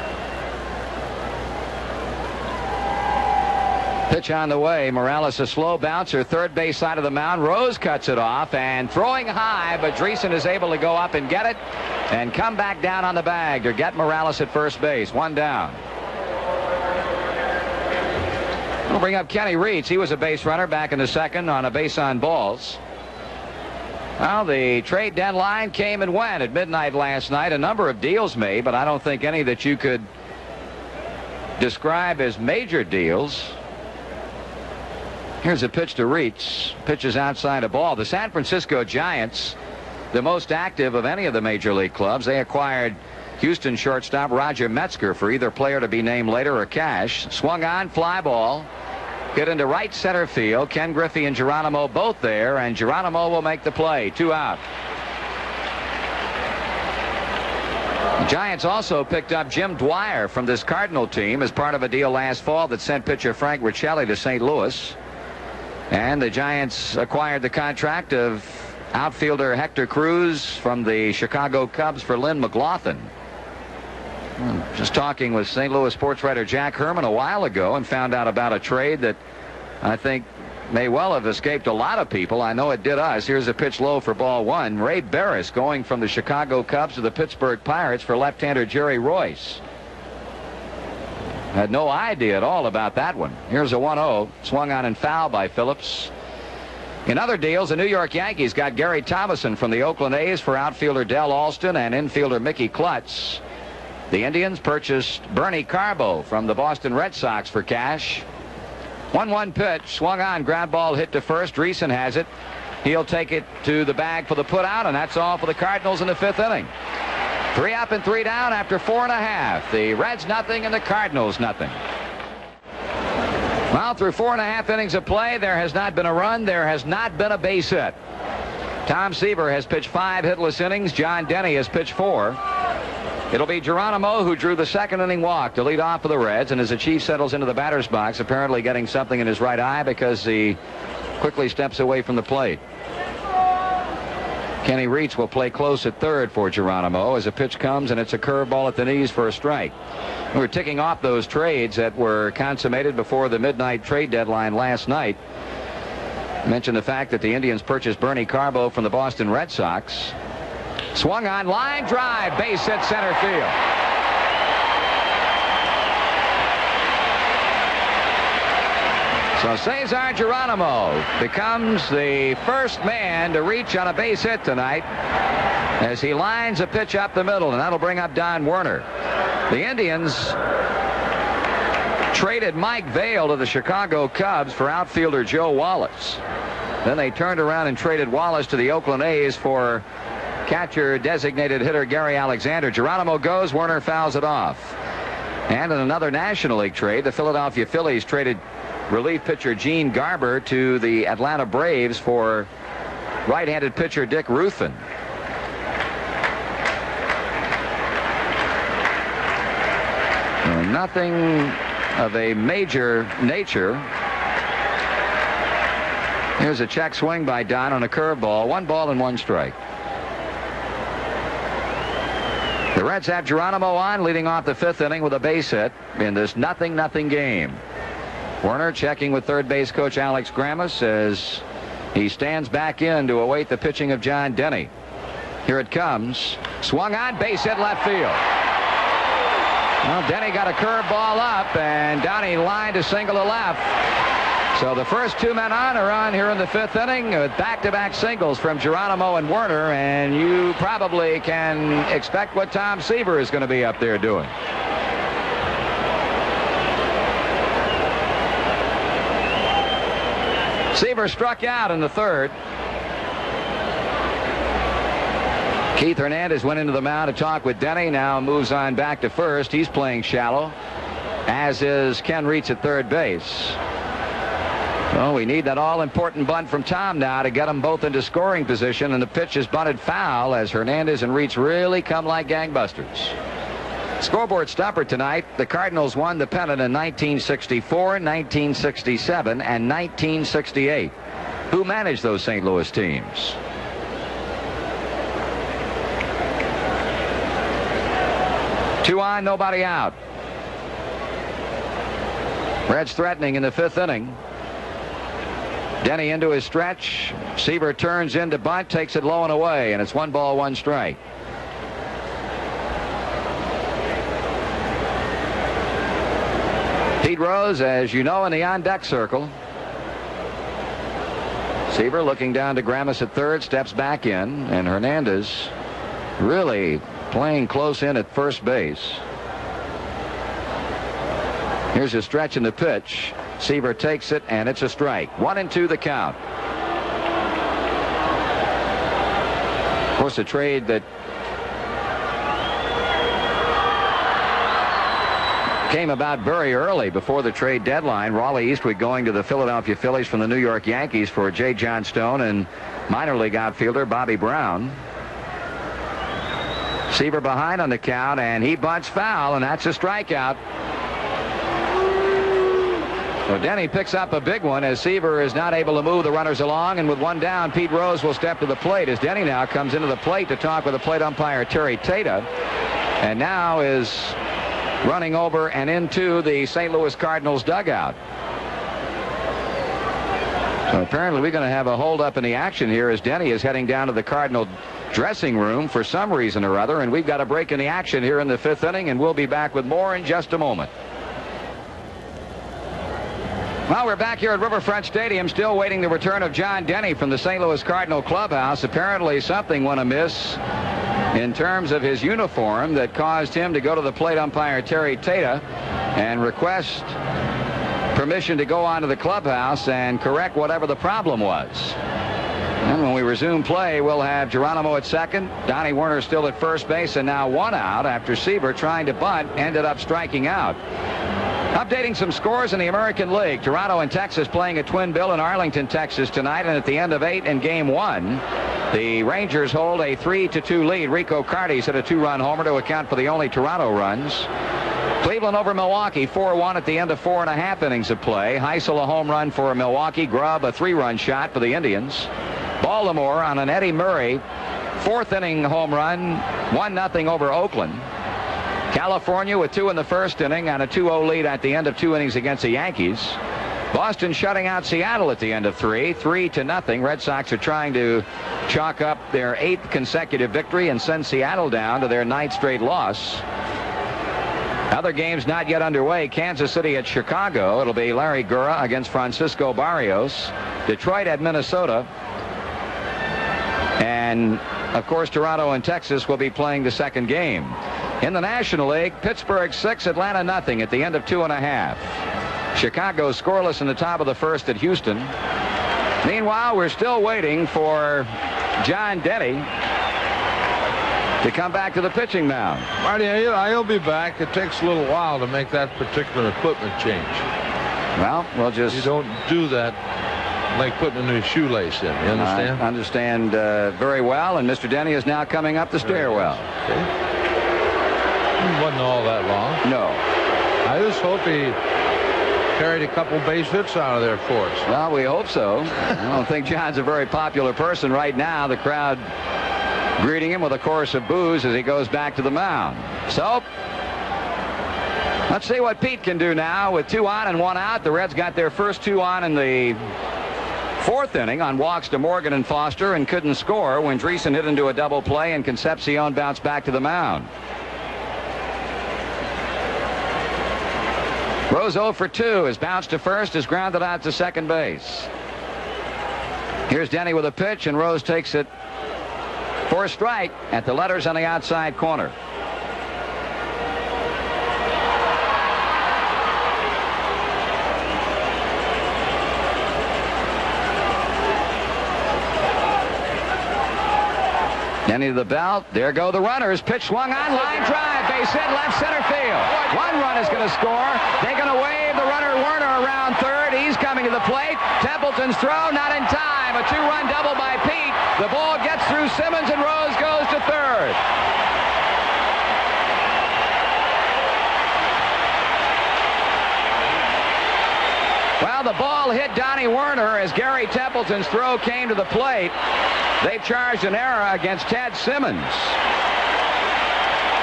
Pitch on the way. Morales a slow bouncer, third base side of the mound. Rose cuts it off and throwing high, but Dreesen is able to go up and get it and come back down on the bag to get Morales at first base. One down. We'll bring up Kenny Reitz. He was a base runner back in the second on a base on balls. Well, the trade deadline came and went at midnight last night. A number of deals made, but I don't think any that you could describe as major deals. Here's a pitch to Reitz. Pitches outside a ball. The San Francisco Giants, the most active of any of the major league clubs, they acquired Houston shortstop Roger Metzger for either player to be named later or cash. Swung on, fly ball. Hit into right center field. Ken Griffey and Geronimo both there, and Geronimo will make the play. 2 out. The Giants also picked up Jim Dwyer from this Cardinal team as part of a deal last fall that sent pitcher Frank Riccelli to St. Louis. And the Giants acquired the contract of outfielder Hector Cruz from the Chicago Cubs for Lynn McLaughlin. Just talking with St. Louis sports writer Jack Herman a while ago and found out about a trade that I think may well have escaped a lot of people. I know it did us. Here's a pitch low for ball one. Ray Barris going from the Chicago Cubs to the Pittsburgh Pirates for left-hander Jerry Royce. Had no idea at all about that one. Here's a 1-0. Swung on and fouled by Phillips. In other deals, the New York Yankees got Gary Thomason from the Oakland A's for outfielder Del Alston and infielder Mickey Klutz. The Indians purchased Bernie Carbo from the Boston Red Sox for cash. 1-1 pitch. Swung on. Ground ball hit to first. Dreesen has it. He'll take it to the bag for the putout, and that's all for the Cardinals in the 5th inning. 3 up and 3 down after 4.5. The Reds nothing and the Cardinals nothing. Well, through 4.5 innings of play, there has not been a run. There has not been a base hit. Tom Seaver has pitched 5 hitless innings. John Denny has pitched 4. It'll be Geronimo who drew the 2nd inning walk to lead off for the Reds, and as the Chief settles into the batter's box, apparently getting something in his right eye because he quickly steps away from the plate. Kenny Reitz will play close at third for Geronimo as a pitch comes, and it's a curveball at the knees for a strike. We're ticking off those trades that were consummated before the midnight trade deadline last night. I mentioned the fact that the Indians purchased Bernie Carbo from the Boston Red Sox. Swung on, line drive, base hit center field. So Cesar Geronimo becomes the first man to reach on a base hit tonight as he lines a pitch up the middle, and that'll bring up Don Werner. The Indians traded Mike Vail to the Chicago Cubs for outfielder Joe Wallace. Then they turned around and traded Wallace to the Oakland A's for catcher designated hitter Gary Alexander. Geronimo goes, Werner fouls it off. And in another National League trade, the Philadelphia Phillies traded relief pitcher Gene Garber to the Atlanta Braves for right-handed pitcher Dick Ruthven. Nothing of a major nature. Here's a check swing by Don on a curveball. 1 ball and 1 strike. The Reds have Geronimo on, leading off the 5th inning with a base hit in this 0-0 game. Werner checking with third base coach Alex Grammas as he stands back in to await the pitching of John Denny. Here it comes. Swung on, base hit left field. Well, Denny got a curveball up, and Donnie lined a single to left. So the first 2 men on are on here in the 5th inning with back-to-back singles from Geronimo and Werner, and you probably can expect what Tom Seaver is going to be up there doing. Seaver struck out in the 3rd. Keith Hernandez went into the mound to talk with Denny. Now moves on back to first. He's playing shallow, as is Ken Reitz at third base. Well, we need that all-important bunt from Tom now to get them both into scoring position, and the pitch is bunted foul as Hernandez and Reitz really come like gangbusters. Scoreboard stopper tonight. The Cardinals won the pennant in 1964, 1967, and 1968. Who managed those St. Louis teams? Two on, nobody out. Reds threatening in the 5th inning. Denny into his stretch. Seaver turns into bunt, takes it low and away, and it's 1 ball, 1 strike. Pete Rose, as you know, in the on-deck circle. Seaver looking down to Gramis at third, steps back in, and Hernandez really playing close in at first base. Here's a stretch in the pitch. Seaver takes it, and it's a strike. 1-2 the count. Of course, a trade that came about very early before the trade deadline. Raleigh Eastwood going to the Philadelphia Phillies from the New York Yankees for J. John Stone and minor league outfielder Bobby Brown. Seaver behind on the count, and he bunts foul, and that's a strikeout. So Denny picks up a big one as Seaver is not able to move the runners along, and with 1 down, Pete Rose will step to the plate as Denny now comes into the plate to talk with the plate umpire Terry Tata, and now is running over and into the St. Louis Cardinals dugout. So apparently we're going to have a holdup in the action here as Denny is heading down to the Cardinal dressing room for some reason or other, and we've got a break in the action here in the 5th inning, and we'll be back with more in just a moment. Well, we're back here at Riverfront Stadium, still waiting the return of John Denny from the St. Louis Cardinal clubhouse. Apparently something went amiss in terms of his uniform that caused him to go to the plate umpire Terry Tata and request permission to go onto the clubhouse and correct whatever the problem was. And when we resume play, we'll have Geronimo at second, Donnie Werner still at first base, and now 1 out after Seaver trying to bunt ended up striking out. Updating some scores in the American League. Toronto and Texas playing at Twin Bill in Arlington, Texas tonight, and at the end of 8 in game 1, the Rangers hold a 3-2 lead. Rico Cartes hit a 2-run homer to account for the only Toronto runs. Cleveland over Milwaukee 4-1 at the end of 4.5 innings of play. Heisel a home run for Milwaukee. Grubb a 3-run shot for the Indians. Baltimore on an Eddie Murray 4th inning home run, 1-0 over Oakland. California with 2 in the 1st inning on a 2-0 lead at the end of 2 innings against the Yankees. Boston shutting out Seattle at the end of 3-0. Red Sox are trying to chalk up their 8th consecutive victory and send Seattle down to their 9th straight loss. Other games not yet underway. Kansas City at Chicago. It'll be Larry Gura against Francisco Barrios. Detroit at Minnesota. And, of course, Toronto and Texas will be playing the 2nd game. In the National League, Pittsburgh 6, Atlanta 0 at the end of 2.5. Chicago scoreless in the top of the 1st at Houston. Meanwhile, we're still waiting for John Denny to come back to the pitching mound. Marty, he'll be back. It takes a little while to make that particular equipment change. Well, we'll just... You don't do that like putting a new shoelace in. You understand? I understand very well, and Mr. Denny is now coming up the stairwell. Okay. It wasn't all that long. No. I just hope he carried a couple base hits out of there for us. Well, we hope so. I don't think John's a very popular person right now. The crowd greeting him with a chorus of boos as he goes back to the mound. So, let's see what Pete can do now with 2 on and 1 out. The Reds got their first 2 on in the 4th inning on walks to Morgan and Foster and couldn't score when Dreesen hit into a double play and Concepcion bounced back to the mound. Rose 0 for 2 is bounced to first, is grounded out to second base. Here's Denny with a pitch, and Rose takes it for a strike at the letters on the outside corner. Denny to the belt. There go the runners. Pitch swung on. Line drive. Base hit. Left center field. 1 run is going to score. They're going to wave the runner Werner around third. He's coming to the plate. Templeton's throw. Not in time. A 2-run double by Pete. The ball gets through Simmons and Rose goes to third. Well, the ball hit Donnie Werner as Gary Templeton's throw came to the plate. They charged an error against Ted Simmons.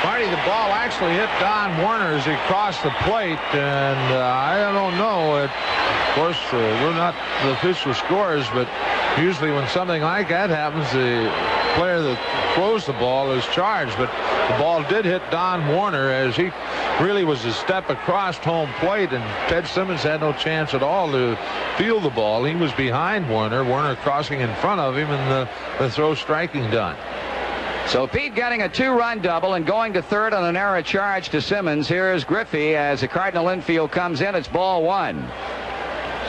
Marty, the ball actually hit Don Warner as he crossed the plate, and I don't know. Of course, we're not the official scorers, but usually when something like that happens, the player that throws the ball is charged. But the ball did hit Don Warner as he really was a step across home plate, and Ted Simmons had no chance at all to field the ball. He was behind Warner. Warner crossing in front of him, and the throw striking done. So Pete getting a 2-run double and going to third on an error charge to Simmons. Here's Griffey as the Cardinal infield comes in. It's ball 1.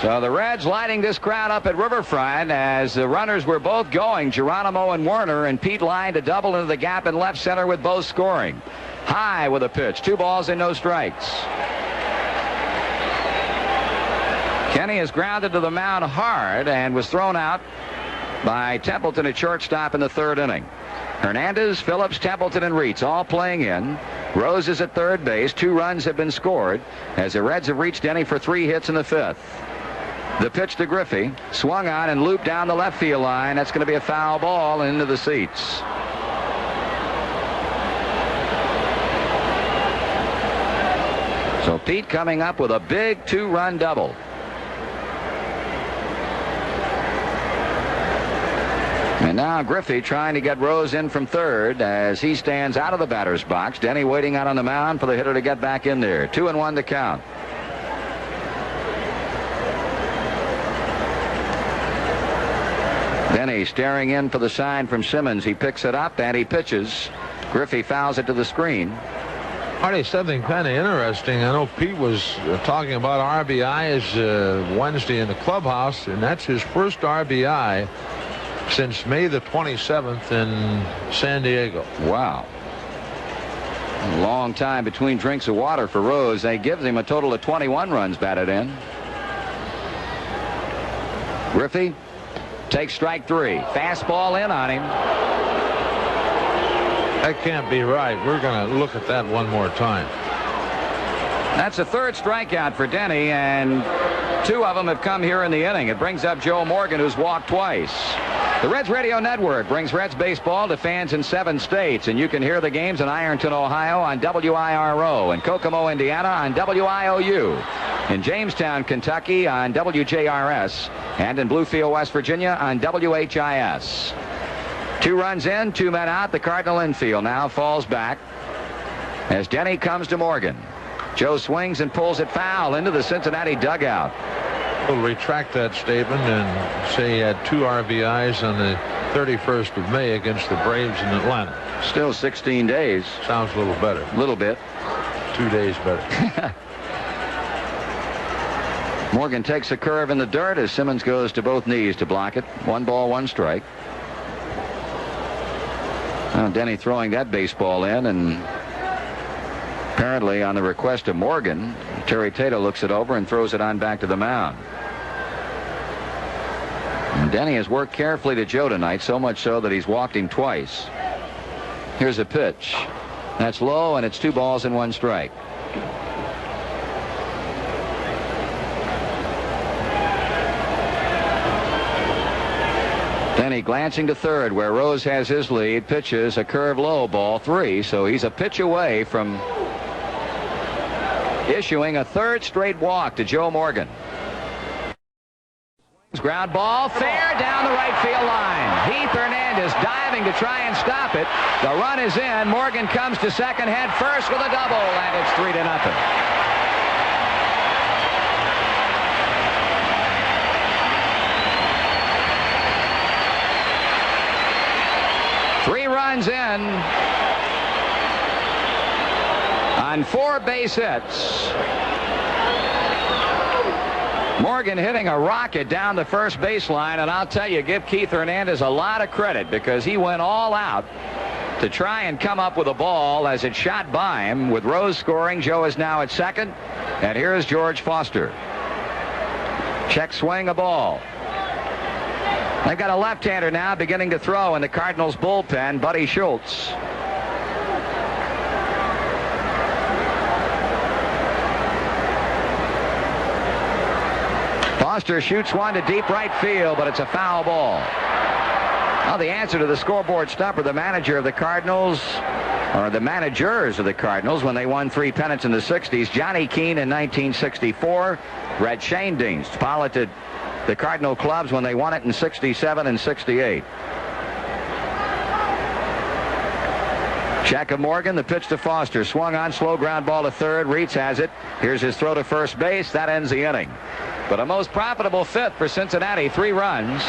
So the Reds lighting this crowd up at Riverfront as the runners were both going, Geronimo and Warner, and Pete lined a double into the gap in left center with both scoring. High with a pitch. 2 balls and no strikes. Kenny is grounded to the mound hard and was thrown out by Templeton at shortstop in the 3rd inning. Hernandez, Phillips, Templeton, and Reitz all playing in. Rose is at third base. 2 runs have been scored as the Reds have reached Denny for 3 hits in the 5th. The pitch to Griffey, swung on and looped down the left field line. That's going to be a foul ball into the seats. So Pete coming up with a big 2-run double. And now Griffey trying to get Rose in from third as he stands out of the batter's box. Denny waiting out on the mound for the hitter to get back in there. 2-1 to count. Denny staring in for the sign from Simmons. He picks it up and he pitches. Griffey fouls it to the screen. Marty, something kind of interesting. I know Pete was talking about RBIs Wednesday in the clubhouse, and that's his first RBI since May the 27th in San Diego. Wow. A long time between drinks of water for Rose. They gives him a total of 21 runs batted in. Griffey takes strike 3. Fastball in on him. That can't be right. We're going to look at that one more time. That's a 3rd strikeout for Denny, and 2 of them have come here in the inning. It brings up Joe Morgan, who's walked twice. The Reds Radio Network brings Reds baseball to fans in 7 states, and you can hear the games in Ironton, Ohio on WIRO, in Kokomo, Indiana on WIOU, in Jamestown, Kentucky on WJRS, and in Bluefield, West Virginia on WHIS. 2 runs in, 2 men out. The Cardinal infield now falls back as Denny comes to Morgan. Joe swings and pulls it foul into the Cincinnati dugout. We'll retract that statement and say he had 2 RBIs on the 31st of May against the Braves in Atlanta. Still 16 days. Sounds a little better. A little bit. 2 days better. Morgan takes a curve in the dirt as Simmons goes to both knees to block it. 1 ball, 1 strike. Now Denny throwing that baseball in, and apparently on the request of Morgan, Terry Tato looks it over and throws it on back to the mound. And Denny has worked carefully to Joe tonight, so much so that he's walked him twice. Here's a pitch. That's low, and it's 2 balls and 1 strike. Denny glancing to third where Rose has his lead, pitches a curve low, ball 3, so he's a pitch away from issuing a 3rd straight walk to Joe Morgan. Ground ball fair down the right field line. Heath Hernandez diving to try and stop it. The run is in. Morgan comes to second, head first with a double, and it's 3-0. 3 runs in on 4 base hits. Morgan hitting a rocket down the first baseline, and I'll tell you, give Keith Hernandez a lot of credit because he went all out to try and come up with a ball as it shot by him. With Rose scoring, Joe is now at second, and here's George Foster. Check swing, a ball. They've got a left-hander now beginning to throw in the Cardinals bullpen, Buddy Schultz. Foster shoots one to deep right field, but it's a foul ball. Well, the answer to the scoreboard stumper, the manager of the Cardinals are the managers of the Cardinals when they won 3 pennants in the 60s. Johnny Keane in 1964. Red Schoendienst piloted the Cardinal clubs when they won it in 67 and 68. Jack of Morgan, the pitch to Foster. Swung on, slow ground ball to third. Reitz has it. Here's his throw to first base. That ends the inning. But a most profitable fifth for Cincinnati. 3 runs,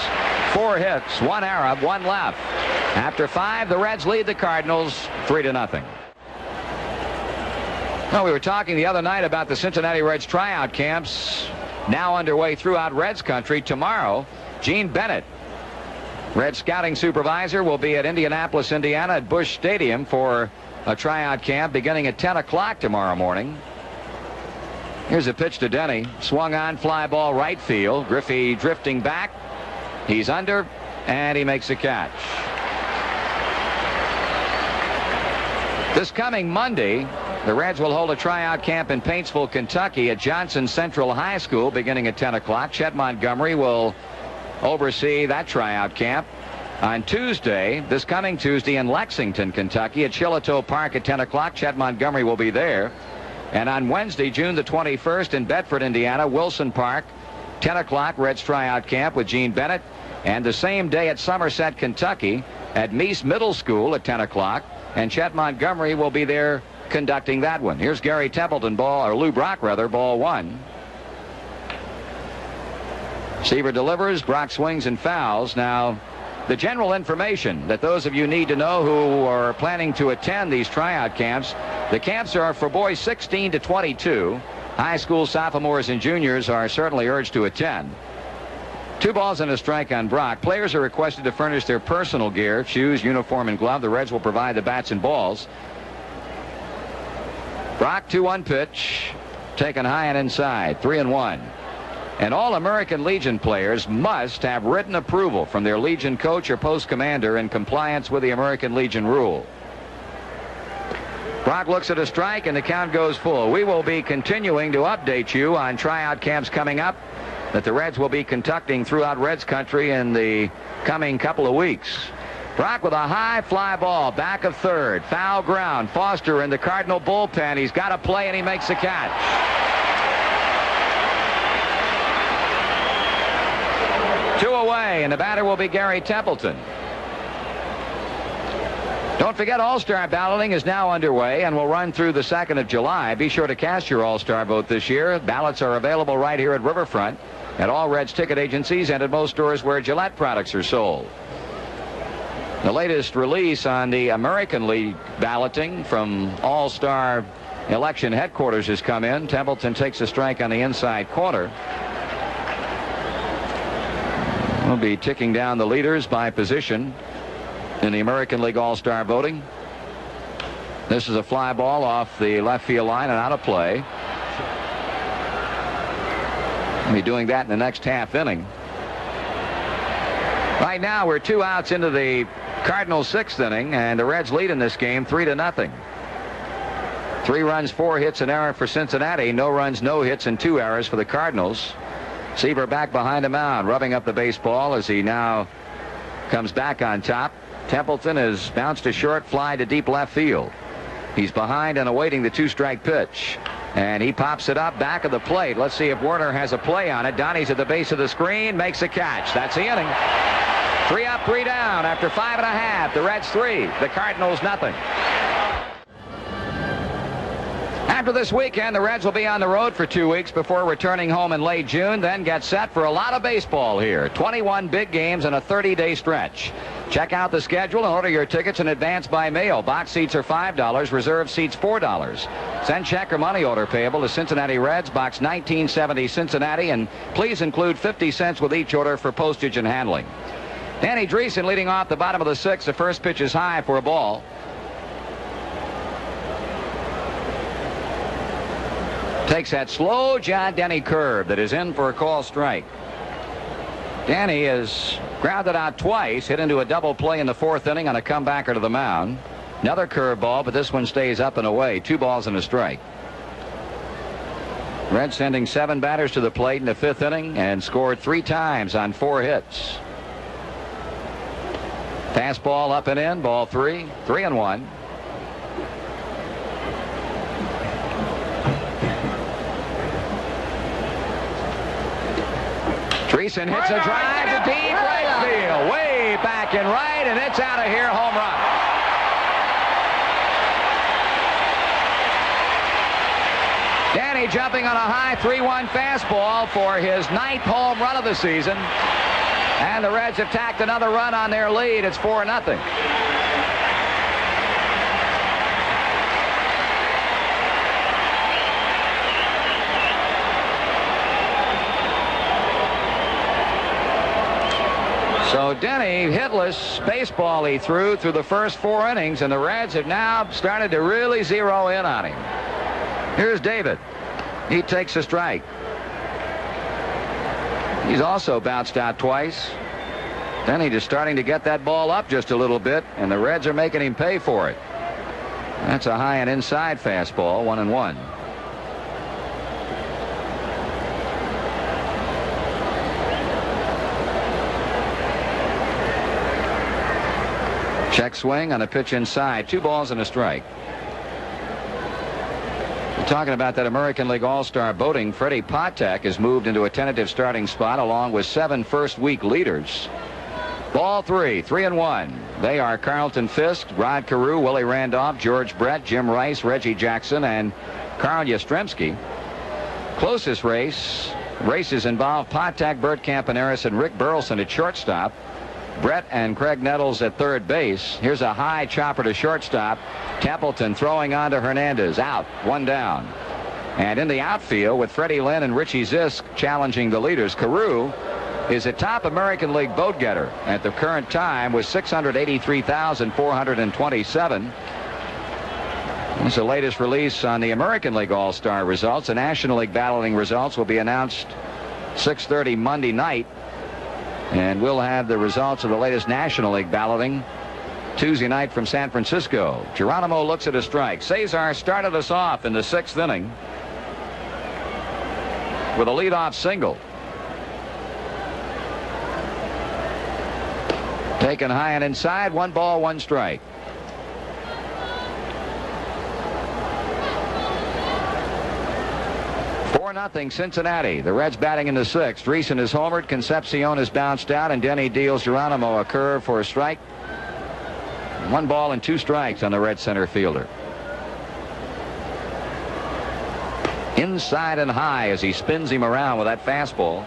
4 hits, 1 error, 1 left. After 5, the Reds lead the Cardinals 3-0. Well, we were talking the other night about the Cincinnati Reds tryout camps now underway throughout Reds country. Tomorrow, Gene Bennett, Red scouting supervisor, will be at Indianapolis, Indiana at Busch Stadium for a tryout camp beginning at 10 o'clock tomorrow morning. Here's a pitch to Denny. Swung on, fly ball right field. Griffey drifting back. He's under, and he makes a catch. This coming Monday, the Reds will hold a tryout camp in Paintsville, Kentucky at Johnson Central High School beginning at 10 o'clock. Chet Montgomery will oversee that tryout camp. On Tuesday, this coming Tuesday, in Lexington, Kentucky at Chilito Park at 10 o'clock. Chet Montgomery will be there. And on Wednesday, June the 21st, in Bedford, Indiana, Wilson Park, 10 o'clock, Reds tryout camp with Gene Bennett. And the same day at Somerset, Kentucky at Meese Middle School at 10 o'clock. And Chet Montgomery will be there conducting that one. Here's Gary Templeton, Lou Brock, ball 1. Seaver delivers. Brock swings and fouls. Now, the general information that those of you need to know who are planning to attend these tryout camps: the camps are for boys 16 to 22. High school sophomores and juniors are certainly urged to attend. 2 balls and a strike on Brock. Players are requested to furnish their personal gear, shoes, uniform, and glove. The Reds will provide the bats and balls. Brock, 2-1 pitch, taken high and inside, 3-1. And all American Legion players must have written approval from their Legion coach or post commander in compliance with the American Legion rule. Brock looks at a strike, and the count goes full. We will be continuing to update you on tryout camps coming up that the Reds will be conducting throughout Reds country in the coming couple of weeks. Brock with a high fly ball, back of third, foul ground. Foster in the Cardinal bullpen. He's got a play, and he makes the catch. 2 away, and the batter will be Gary Templeton. Don't forget, All-Star balloting is now underway and will run through the 2nd of July. Be sure to cast your All-Star vote this year. Ballots are available right here at Riverfront, at all Reds ticket agencies, and at most stores where Gillette products are sold. The latest release on the American League balloting from All-Star election headquarters has come in. Templeton takes a strike on the inside corner. We'll be ticking down the leaders by position in the American League All-Star voting. This is a fly ball off the left field line and out of play. We'll be doing that in the next half inning. Right now, we're 2 outs into the Cardinals' 6th inning, and the Reds lead in this game 3-0. 3 runs, 4 hits, an error for Cincinnati. No runs, no hits, and 2 errors for the Cardinals. Seaver back behind the mound, rubbing up the baseball as he now comes back on top. Templeton has bounced a short fly to deep left field. He's behind and awaiting the 2-strike pitch. And he pops it up back of the plate. Let's see if Werner has a play on it. Donnie's at the base of the screen, makes a catch. That's the inning. 3 up, 3 down after 5.5. The Reds 3, the Cardinals nothing. After this weekend, the Reds will be on the road for 2 weeks before returning home in late June, then get set for a lot of baseball here. 21 big games in a 30-day stretch. Check out the schedule and order your tickets in advance by mail. Box seats are $5, reserve seats $4. Send check or money order payable to Cincinnati Reds, Box 1970, Cincinnati, and please include 50 cents with each order for postage and handling. Danny Dreesen leading off the bottom of the 6th. The first pitch is high for a ball. Takes that slow John Denny curve that is in for a call strike. Danny has grounded out twice, hit into a double play in the 4th inning on a comebacker to the mound. Another curveball, but this one stays up and away. 2 balls and a strike. Reds sending 7 batters to the plate in the 5th inning and scored 3 times on 4 hits. Fastball up and in, ball 3, 3-1. Grayson hits a drive to deep right field. Way back in right, and it's out of here. Home run. Danny jumping on a high 3-1 fastball for his 9th home run of the season. And the Reds have tacked another run on their lead. It's 4-0. So Denny hitless baseball he threw the first 4 innings, and the Reds have now started to really zero in on him. Here's David. He takes a strike. He's also bounced out twice. Denny just starting to get that ball up just a little bit, and the Reds are making him pay for it. That's a high and inside fastball, 1-1. Check swing on a pitch inside. 2 balls and a strike. We're talking about that American League All-Star voting. Freddie Patek has moved into a tentative starting spot along with 7 first-week leaders. Ball 3, 3-1. They are Carlton Fisk, Rod Carew, Willie Randolph, George Brett, Jim Rice, Reggie Jackson, and Carl Yastrzemski. Closest races involve Patek, Bert Campaneris, and Rick Burleson at shortstop. Brett and Craig Nettles at third base. Here's a high chopper to shortstop. Templeton throwing on to Hernandez. Out. 1 down. And in the outfield with Freddie Lynn and Richie Zisk challenging the leaders, Carew is a top American League vote getter at the current time with 683,427. This is the latest release on the American League All-Star results. The National League balloting results will be announced 6:30 Monday night. And we'll have the results of the latest National League balloting Tuesday night from San Francisco. Geronimo looks at a strike. Cesar started us off in the 6th inning with a leadoff single. Taken high and inside. 1 ball, 1 strike. Nothing Cincinnati. The Reds batting in the 6th. Reason is homered. Concepcion is bounced out, and Denny deals Geronimo a curve for a strike. 1 ball and 2 strikes on the Red center fielder. Inside and high as he spins him around with that fastball.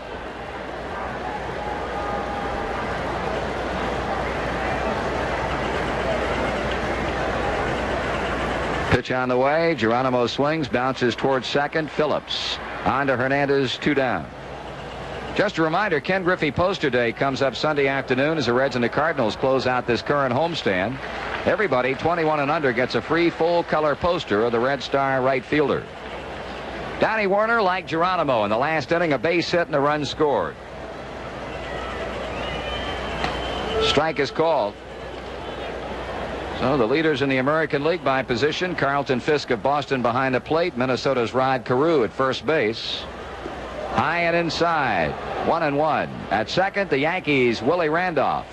Pitch on the way. Geronimo swings, bounces towards second. Phillips on to Hernandez, 2 down. Just a reminder, Ken Griffey Poster Day comes up Sunday afternoon as the Reds and the Cardinals close out this current homestand. Everybody 21 and under gets a free full-color poster of the Red Star right fielder. Donnie Warner, like Geronimo in the last inning, a base hit and a run scored. Strike is called. So the leaders in the American League by position: Carlton Fisk of Boston behind the plate, Minnesota's Rod Carew at first base. High and inside, 1-1. At second, the Yankees' Willie Randolph.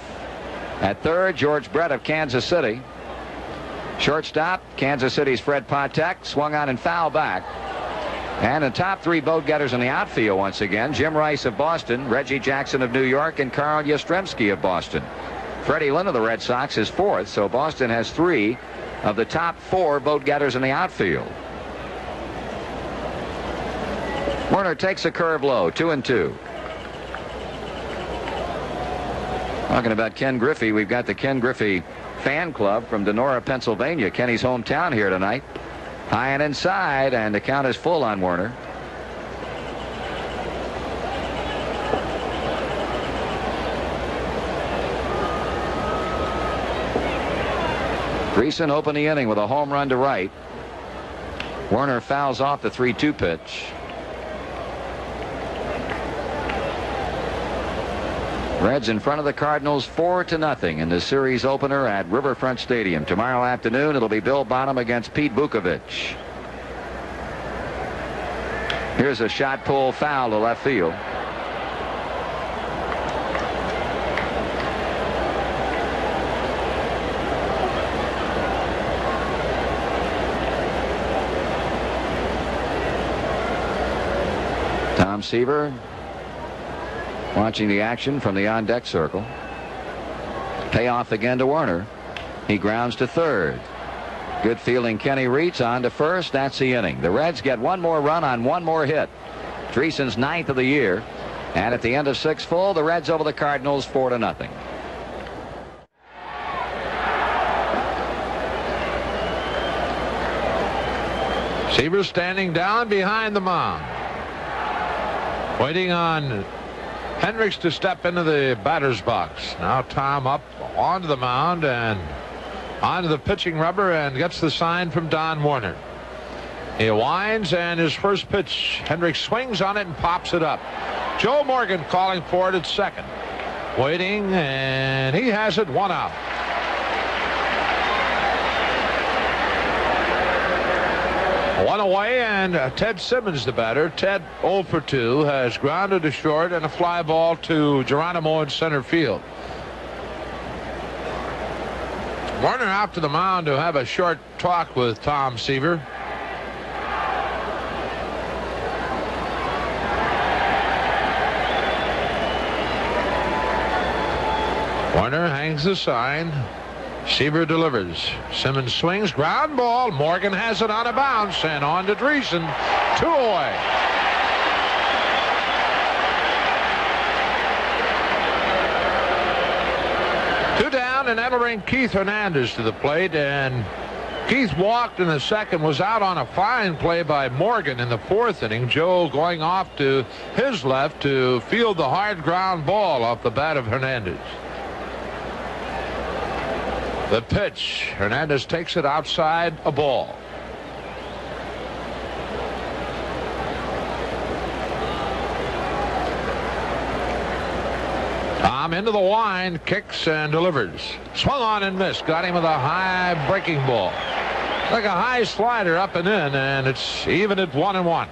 At third, George Brett of Kansas City. Shortstop, Kansas City's Fred Patek, swung on and foul back. And the top 3 vote getters in the outfield once again: Jim Rice of Boston, Reggie Jackson of New York, and Carl Yastrzemski of Boston. Freddie Lynn of the Red Sox is 4th, so Boston has 3 of the top 4 vote getters in the outfield. Werner takes a curve low, 2-2. Talking about Ken Griffey, we've got the Ken Griffey fan club from Denora, Pennsylvania, Kenny's hometown, here tonight. High and inside, and the count is full on Werner. Greason opened the inning with a home run to right. Werner fouls off the 3-2 pitch. Reds in front of the Cardinals 4-0 in the series opener at Riverfront Stadium. Tomorrow afternoon it'll be Bill Bonham against Pete Vukovich. Here's a shot pull foul to left field. Seaver watching the action from the on-deck circle. Payoff again to Werner. He grounds to third. Good fielding. Kenny Reitz on to first. That's the inning. The Reds get one more run on one more hit. Dreesen's 9th of the year. And at the end of 6 full, the Reds over the Cardinals 4-0. Seaver standing down behind the mound, waiting on Hendricks to step into the batter's box. Now Tom up onto the mound and onto the pitching rubber and gets the sign from Don Werner. He winds, and his first pitch, Hendricks swings on it and pops it up. Joe Morgan calling for it at second. Waiting, and he has it, 1 out. One away, and Ted Simmons, the batter. Ted 0 for 2, has grounded to short and a fly ball to Geronimo in center field. Werner out to the mound to have a short talk with Tom Seaver. Werner hangs the sign. Seaver delivers. Simmons swings, ground ball. Morgan has it on a bounce, and on to Dreesen. 2 away. Two down, and that'll bring Keith Hernandez to the plate. And Keith walked in the second, was out on a fine play by Morgan in the 4th inning. Joe going off to his left to field the hard ground ball off the bat of Hernandez. The pitch. Hernandez takes it outside, a ball. Tom into the wind, kicks and delivers. Swung on and missed. Got him with a high breaking ball. Like a high slider up and in, and it's even at 1-1.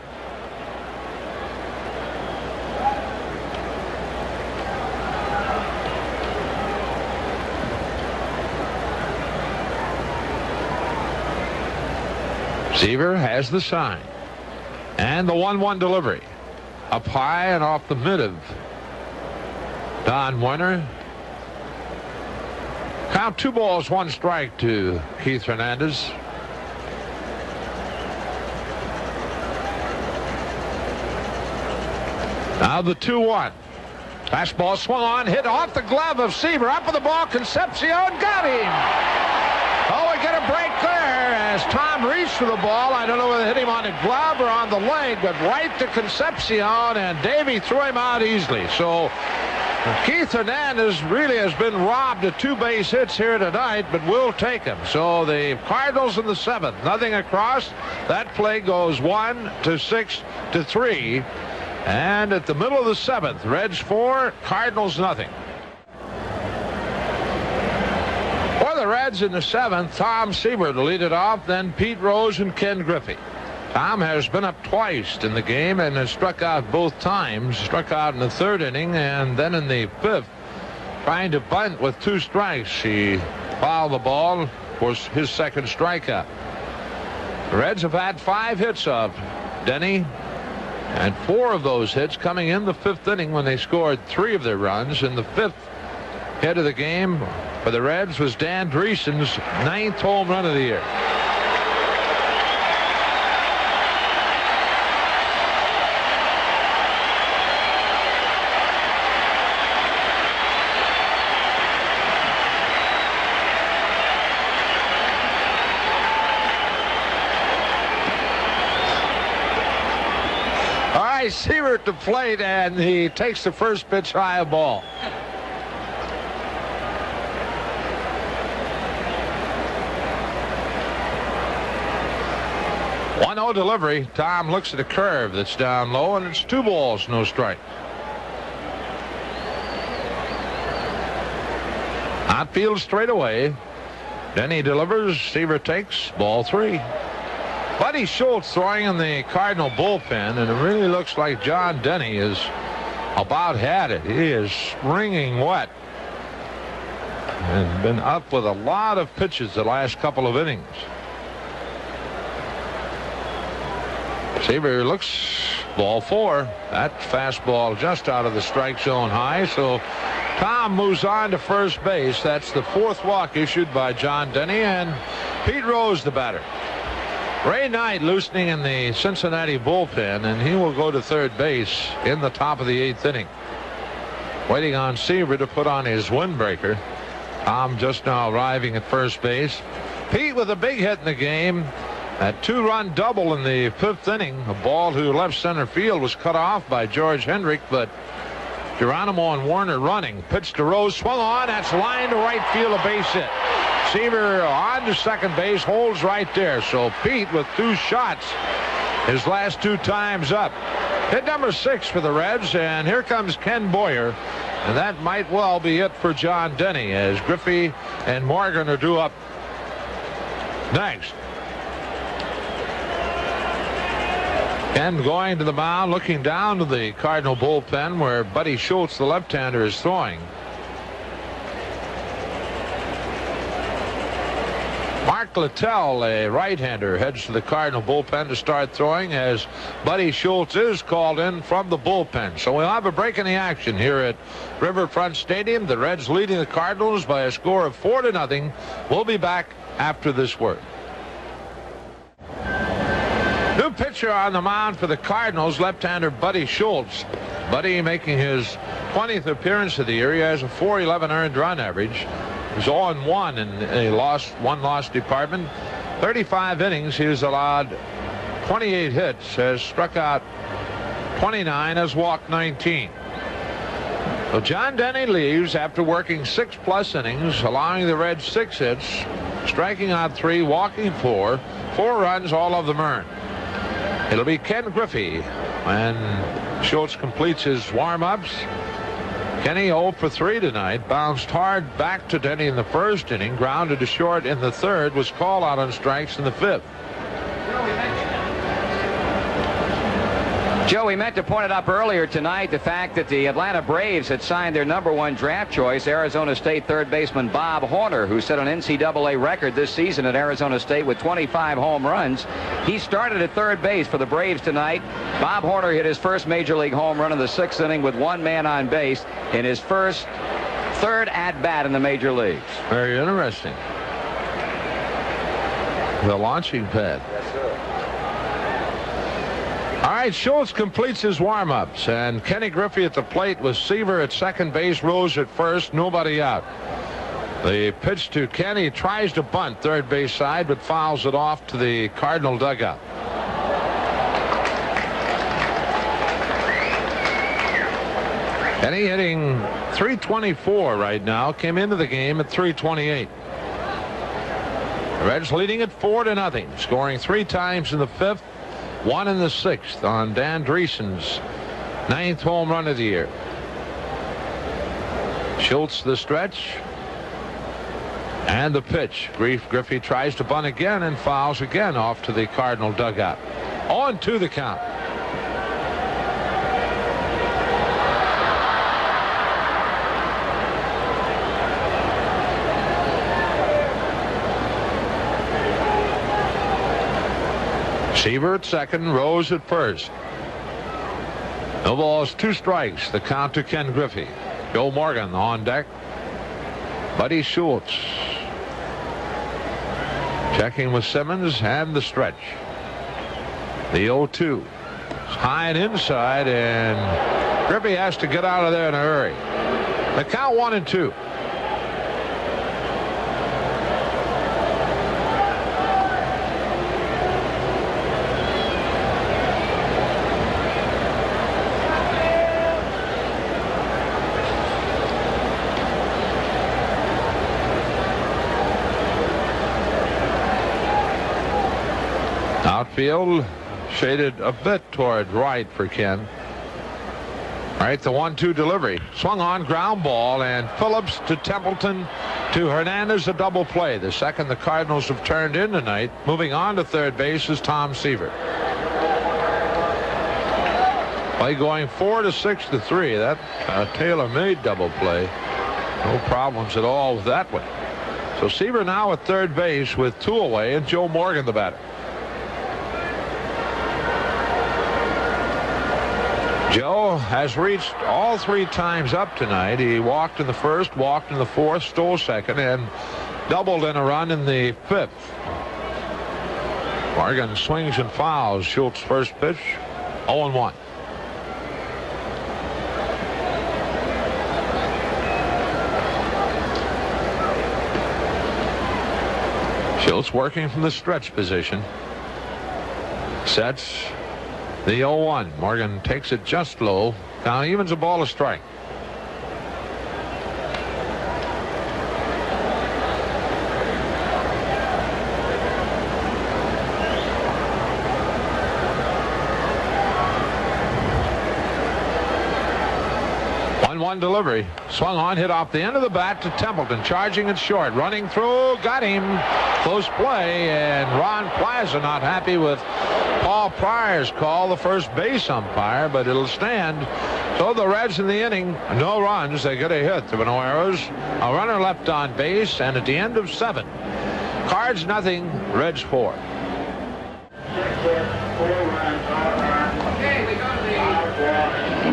Seaver has the sign. And the 1-1 delivery. Up high and off the mid of Don Werner. Count 2 balls, 1 strike to Keith Hernandez. Now the 2-1. Fastball swung on, hit off the glove of Seaver. Up with the ball, Concepcion got him. Oh, we get a break there as Tom reached for the ball. I don't know whether it hit him on the glove or on the leg, but right to Concepcion, and Davey threw him out easily. So Keith Hernandez really has been robbed of 2 base hits here tonight, but we'll take him. So the Cardinals in the 7th, nothing across. That play goes 1-6-3. And at the middle of the 7th, Reds 4, Cardinals nothing. For the Reds in the 7th, Tom Seaver to lead it off, then Pete Rose and Ken Griffey. Tom has been up twice in the game and has struck out both times. Struck out in the 3rd inning and then in the 5th, trying to bunt with 2 strikes. He fouled the ball for his 2nd strikeout. The Reds have had 5 hits of Denny, and 4 of those hits coming in the 5th inning when they scored 3 of their runs. In the 5th hit of the game for the Reds was Dan Dreesen's 9th home run of the year. All right, Seaver at the plate, and he takes the first pitch high ball. No delivery. Tom looks at a curve that's down low, and it's 2 balls, no strike. Outfield straight away. Then he delivers. Seaver takes ball 3. Buddy Schultz throwing in the Cardinal bullpen, and it really looks like John Denny is about had it. He is wringing wet and been up with a lot of pitches the last couple of innings. Seaver looks ball 4. That fastball just out of the strike zone high. So Tom moves on to first base. That's the 4th walk issued by John Denny, and Pete Rose the batter. Ray Knight loosening in the Cincinnati bullpen, and he will go to third base in the top of the 8th inning. Waiting on Seaver to put on his windbreaker. Tom just now arriving at first base. Pete with a big hit in the game. That 2-run double in the 5th inning. A ball to left center field was cut off by George Hendrick, but Geronimo and Warner running. Pitch to Rose, swung on. That's line to right field, a base hit. Seaver on to second base, holds right there. So Pete with 2 shots his last 2 times up. Hit number 6 for the Reds, and here comes Ken Boyer. And that might well be it for John Denny, as Griffey and Morgan are due up next. Ken going to the mound, looking down to the Cardinal bullpen where Buddy Schultz, the left-hander, is throwing. Mark Littell, a right-hander, heads to the Cardinal bullpen to start throwing as Buddy Schultz is called in from the bullpen. So we'll have a break in the action here at Riverfront Stadium. The Reds leading the Cardinals by a score of 4-0. We'll be back after this word. New pitcher on the mound for the Cardinals, left-hander Buddy Schultz. Buddy making his 20th appearance of the year. He has a .411 earned run average. He's 0-1 in a one-loss department. 35 innings. He has allowed 28 hits, has struck out 29, has walked 19. So John Denny leaves after working 6+ innings, allowing the Reds 6 hits, striking out 3, walking 4 runs, all of them earned. It'll be Ken Griffey when Schultz completes his warm-ups. Kenny 0 for 3 tonight. Bounced hard back to Denny in the 1st inning. Grounded to short in the 3rd. Was called out on strikes in the 5th. Joe, we meant to point it up earlier tonight, the fact that the Atlanta Braves had signed their #1 draft choice, Arizona State third baseman Bob Horner, who set an NCAA record this season at Arizona State with 25 home runs. He started at third base for the Braves tonight. Bob Horner hit his first major league home run in the 6th inning with 1 man on base in his third at-bat in the major leagues. Very interesting. The launching pad. All right, Schultz completes his warm-ups, and Kenny Griffey at the plate with Seaver at second base, Rose at first, nobody out. The pitch to Kenny, tries to bunt third base side, but fouls it off to the Cardinal dugout. Kenny hitting .324 right now, came into the game at .328. The Reds leading at 4-0, scoring 3 times in the 5th. 1 in the 6th on Dan Dreesen's 9th home run of the year. Schultz the stretch. And the pitch. Griffey tries to bunt again and fouls again off to the Cardinal dugout. 0-2 the count. Seaver at second, Rose at first. No balls, 2 strikes. The count to Ken Griffey. Joe Morgan on deck. Buddy Schultz checking with Simmons, and the stretch. The 0-2. High and inside, and Griffey has to get out of there in a hurry. The count 1-2. Outfield shaded a bit toward right for Ken. All right, the 1-2 delivery. Swung on, ground ball, and Phillips to Templeton to Hernandez, a double play. The second the Cardinals have turned in tonight. Moving on to third base is Tom Seaver. Play going 4-6-3. That tailor-made double play. No problems at all with that one. So Seaver now at third base with 2 away, and Joe Morgan the batter. Joe has reached all 3 times up tonight. He walked in the first, walked in the fourth, stole second, and doubled in a run in the 5th. Morgan swings and fouls Schultz' first pitch, 0-1. Schultz working from the stretch position. Sets the 0-1. Morgan takes it just low. Count evens, a ball, a strike. One delivery, swung on, hit off the end of the bat to Templeton, charging it short, running through, got him. Close play, and Ron Plaza not happy with Paul Pryor's call, the first base umpire, but it'll stand. So the Reds in the inning, no runs, they get a hit. There were no errors, a runner left on base, and at the end of 7, Cards nothing, Reds 4.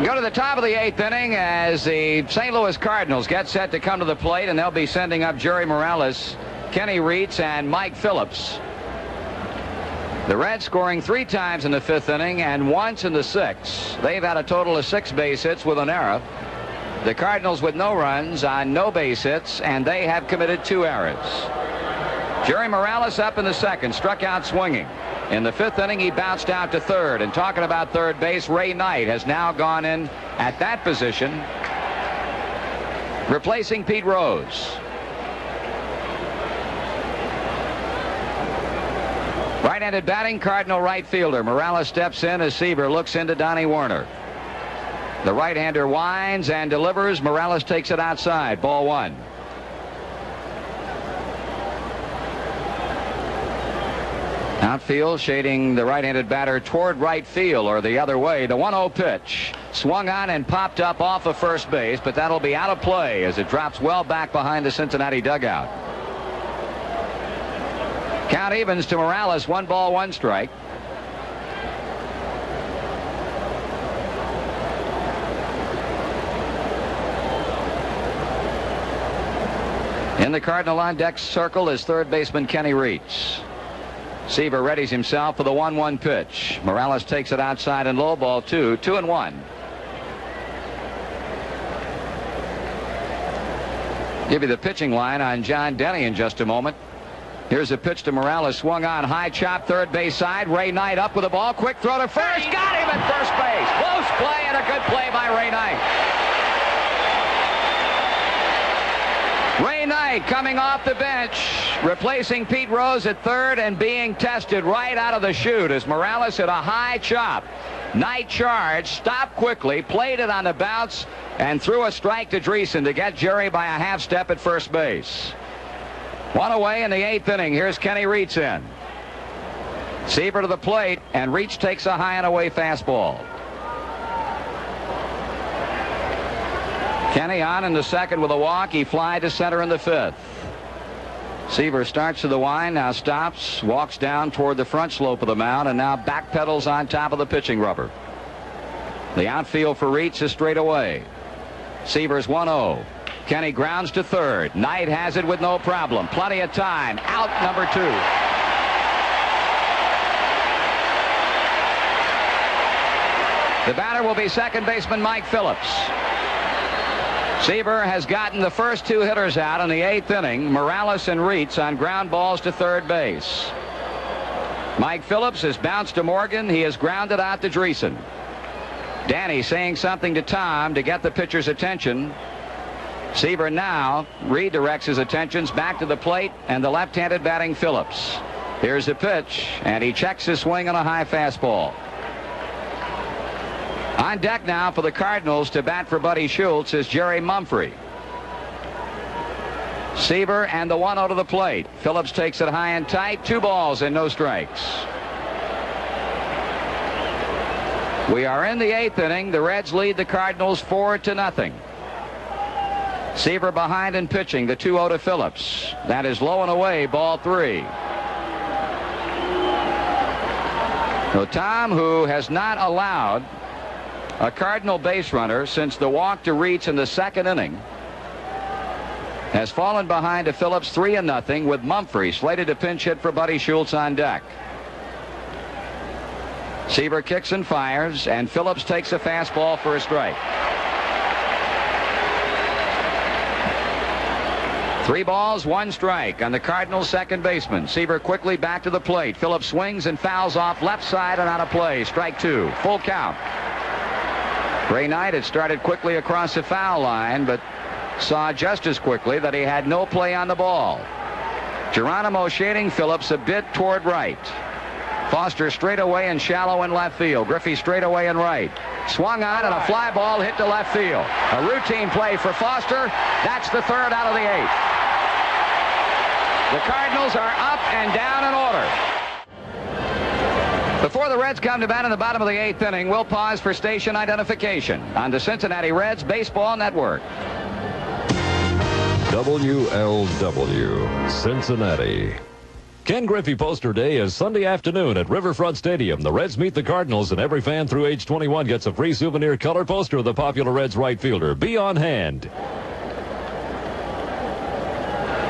Go to the top of the 8th inning as the St. Louis Cardinals get set to come to the plate, and they'll be sending up Jerry Morales, Kenny Reitz, and Mike Phillips. The Reds scoring 3 times in the 5th inning and once in the 6th. They've had a total of 6 base hits with an error. The Cardinals with no runs on no base hits, and they have committed 2 errors. Jerry Morales up in the 2nd, struck out swinging. In the 5th inning, he bounced out to 3rd. And talking about third base, Ray Knight has now gone in at that position, replacing Pete Rose. Right-handed batting, Cardinal right fielder. Morales steps in as Seaver looks into Donnie Warner. The right-hander winds and delivers. Morales takes it outside. Ball 1. Outfield shading the right-handed batter toward right field or the other way. The 1-0 pitch swung on and popped up off of first base, but that'll be out of play as it drops well back behind the Cincinnati dugout. Count evens to Morales, 1 ball, 1 strike. In the Cardinal on deck circle is third baseman Kenny Reitz. Seaver readies himself for the 1-1 pitch. Morales takes it outside and low, ball 2, 2-1. Give you the pitching line on John Denny in just a moment. Here's a pitch to Morales, swung on, high chop, third base side. Ray Knight up with the ball, quick throw to first, got him at first base. Close play and a good play by Ray Knight. Ray Knight coming off the bench, replacing Pete Rose at third and being tested right out of the chute as Morales hit a high chop. Knight charged, stopped quickly, played it on the bounce, and threw a strike to Dreesen to get Jerry by a half step at first base. 1 away in the 8th inning. Here's Kenny Reitz in. Seaver to the plate, and Reitz takes a high and away fastball. Kenny on in the 2nd with a walk. He flied to center in the 5th. Seaver starts to the wind, now stops, walks down toward the front slope of the mound, and now backpedals on top of the pitching rubber. The outfield for Reitz is straight away. Seaver's 1-0. Kenny grounds to third. Knight has it with no problem. Plenty of time. Out number 2. The batter will be second baseman Mike Phillips. Seaver has gotten the first 2 hitters out in the 8th inning, Morales and Reitz, on ground balls to third base. Mike Phillips has bounced to Morgan. He has grounded out to Dreesen. Danny saying something to Tom to get the pitcher's attention. Seaver now redirects his attentions back to the plate and the left-handed batting Phillips. Here's the pitch, and he checks his swing on a high fastball. On deck now for the Cardinals to bat for Buddy Schultz is Jerry Mumphrey. Seaver and the 1-0 to the plate. Phillips takes it high and tight. 2 balls and no strikes. We are in the 8th inning. The Reds lead the Cardinals 4-0. Seaver behind and pitching. The 2-0 to Phillips. That is low and away, ball 3. So Tom, who has not allowed a Cardinal base runner since the walk to Reitz in the second inning, has fallen behind to Phillips 3-0 with Mumphrey slated to pinch hit for Buddy Schultz on deck. Seaver kicks and fires, and Phillips takes a fastball for a strike. 3 balls, 1 strike on the Cardinals' second baseman. Seaver quickly back to the plate. Phillips swings and fouls off left side and out of play. Strike 2. Full count. Ray Knight had started quickly across the foul line, but saw just as quickly that he had no play on the ball. Geronimo shading Phillips a bit toward right. Foster straight away and shallow in left field. Griffey straight away and right. Swung on and a fly ball hit to left field. A routine play for Foster. That's the third out of the 8th. The Cardinals are up and down in order. Before the Reds come to bat in the bottom of the 8th inning, we'll pause for station identification on the Cincinnati Reds Baseball Network. WLW, Cincinnati. Ken Griffey Poster Day is Sunday afternoon at Riverfront Stadium. The Reds meet the Cardinals, and every fan through age 21 gets a free souvenir color poster of the popular Reds right fielder. Be on hand.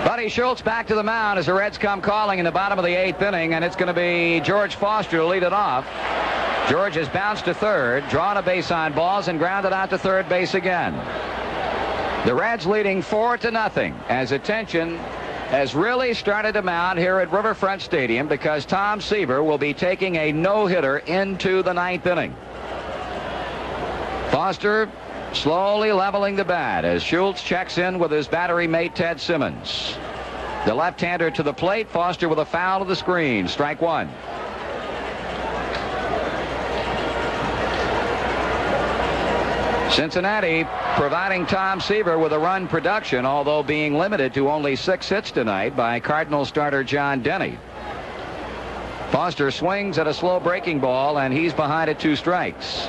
Buddy Schultz back to the mound as the Reds come calling in the bottom of the 8th inning, and it's going to be George Foster to lead it off. George has bounced to third, drawn a base on balls, and grounded out to third base again. The Reds leading 4-0 as attention has really started to mount here at Riverfront Stadium because Tom Seaver will be taking a no-hitter into the 9th inning. Foster slowly leveling the bat as Schultz checks in with his battery mate Ted Simmons. The left-hander to the plate. Foster with a foul to the screen. Strike 1. Cincinnati providing Tom Seaver with a run production, although being limited to only 6 hits tonight by Cardinal starter John Denny. Foster swings at a slow breaking ball, and he's behind at 2 strikes.